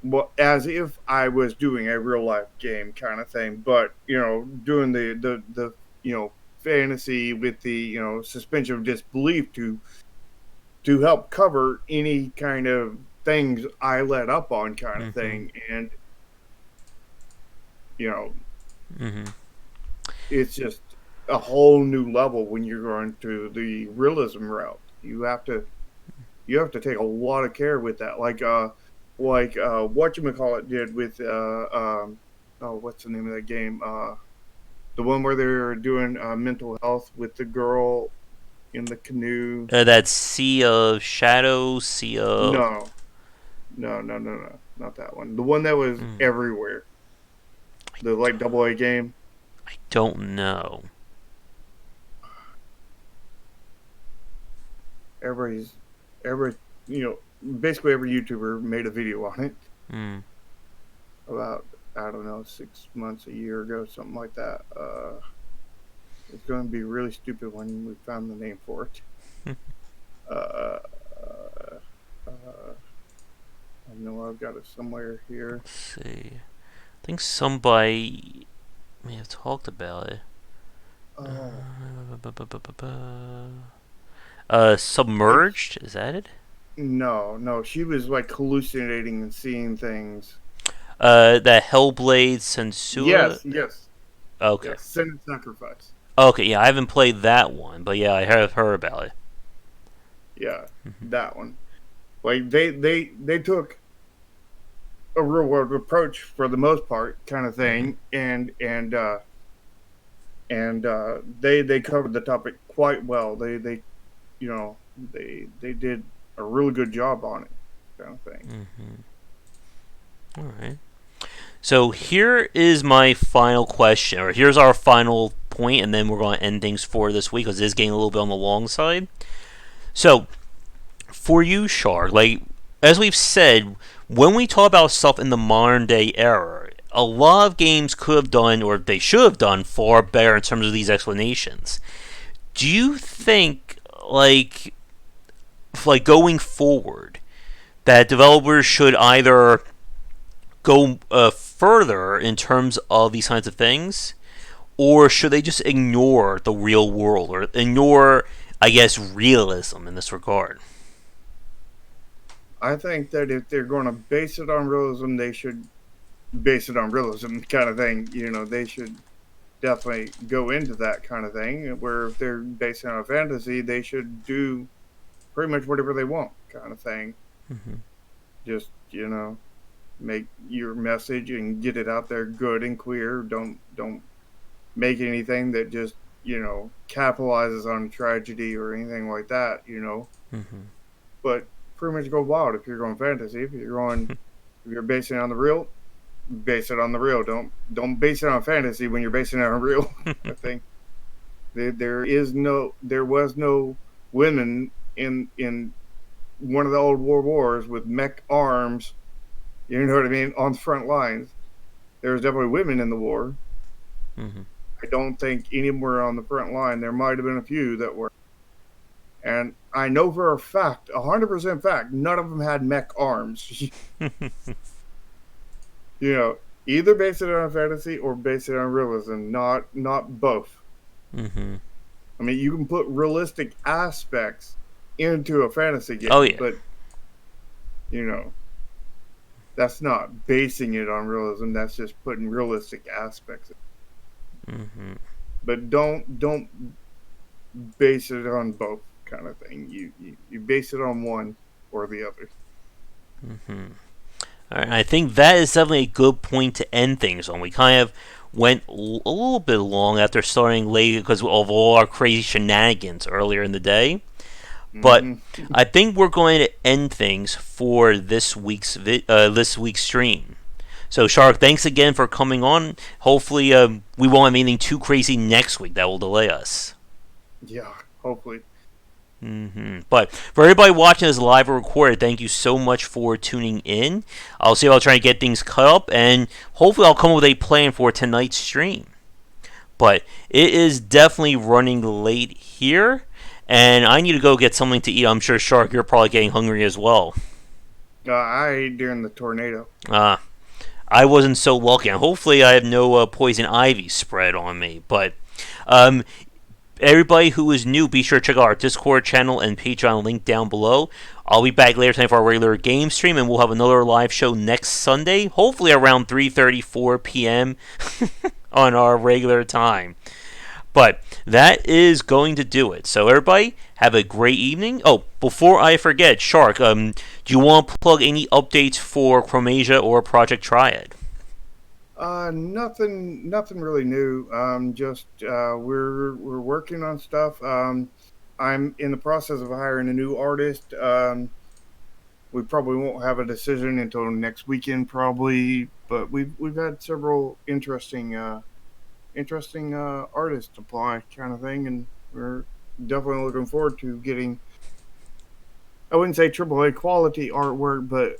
Well, as if I was doing a real life game kind of thing, but doing the fantasy with the suspension of disbelief to help cover any kind of things I let up on kind of Mm-hmm. thing, and you know Mm-hmm. it's just a whole new level when you're going to the realism route. You have to take a lot of care with that, like whatchamacallit did with oh, what's the name of that game, the one where they're doing mental health with the girl in the canoe. That Sea of Shadows, Sea of. No, no, not that one. The one that was Mm, everywhere, the like double A game. I don't know. Everybody's every you basically every YouTuber made a video on it Mm. about, I don't know, 6 months, a year ago, something like that. It's going to be really stupid when we found the name for it. Uh, uh, uh, I know I've got it somewhere here. Let's see. I think somebody may have talked about it. Oh, it's Submerged? Is that it? no. She was like hallucinating and seeing things. That Hellblade Sensua. Yes. Okay. Yes. Sin and sacrifice. Okay, yeah, I haven't played that one, but yeah, I have heard about it. Yeah, Mm-hmm. that one. Like they took a real world approach for the most part, kind of Mm-hmm. thing, and they covered the topic quite well. They did a really good job on it, kind of thing. Mm-hmm. All right. So here is my final question, or here's our final point, and then we're going to end things for this week because it is getting a little bit on the long side. So for you, Shark, like as we've said, when we talk about stuff in the modern day era, a lot of games could have done, or they should have done, far better in terms of these explanations. Do you think, like going forward, that developers should either go further in terms of these kinds of things, or should they just ignore the real world or ignore, I guess, realism in this regard? I think that if they're going to base it on realism, they should base it on realism, kind of thing. They should definitely go into that kind of thing. Where if they're based on a fantasy, they should do pretty much whatever they want, kind of thing. Mm-hmm. Just make your message and get it out there good and clear. Don't make anything that just capitalizes on tragedy or anything like that. Mm-hmm. But pretty much go wild if you're going fantasy. If you're basing it on the real, base it on the real. Don't base it on fantasy when you're basing it on real. I think there was no women in one of the old war wars with mech arms. You know what I mean, on the front lines. There was definitely women in the war. Mm-hmm. I don't think any were on the front line. There might have been a few that were. And I know for a fact, 100% fact, none of them had mech arms. You know, either base it on fantasy or base it on realism, not both. Mm-hmm. I mean, you can put realistic aspects into a fantasy Oh game, yeah. but you know, that's not basing it on realism. That's just putting realistic aspects. Mm-hmm. But don't base it on both kind of thing. You base it on one or the other. Mm-hmm. All right, I think that is definitely a good point to end things on. We kind of went a little bit long after starting late because of all our crazy shenanigans earlier in the day. But Mm-hmm. I think we're going to end things for this week's stream. So Shark, thanks again for coming on. Hopefully, we won't have anything too crazy next week that will delay us. Yeah, hopefully. But for everybody watching this live or recorded, thank you so much for tuning in. I'll see if I'll try to get things cut up, and hopefully I'll come up with a plan for tonight's stream. But it is definitely running late here, and I need to go get something to eat. I'm sure, Shark, you're probably getting hungry as well. I ate during the tornado. Uh, I wasn't so lucky, and hopefully I have no poison ivy spread on me. But um, everybody who is new, be sure to check out our Discord channel and Patreon link down below. I'll be back later tonight for our regular game stream, and we'll have another live show next Sunday, hopefully around 3:34 p.m. on our regular time. But that is going to do it. So everybody, have a great evening. Oh, before I forget, Shark, do you want to plug any updates for Chromasia or Project Triad? Nothing really new. Just we're working on stuff. I'm in the process of hiring a new artist. We probably won't have a decision until next weekend, probably. But we've had several interesting artists apply, kind of thing, and we're definitely looking forward to getting. I wouldn't say AAA quality artwork, but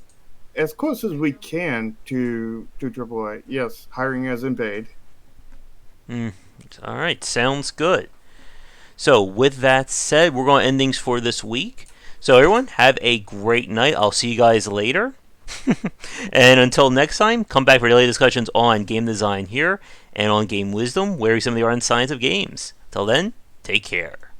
as close as we can to AAA. Yes, hiring as in paid. Mm, all right, sounds good. So with that said, we're going to end things for this week. So everyone, have a great night. I'll see you guys later. And until next time, come back for daily discussions on game design here and on Game Wisdom, where we some of the art and science of games. Till then, take care.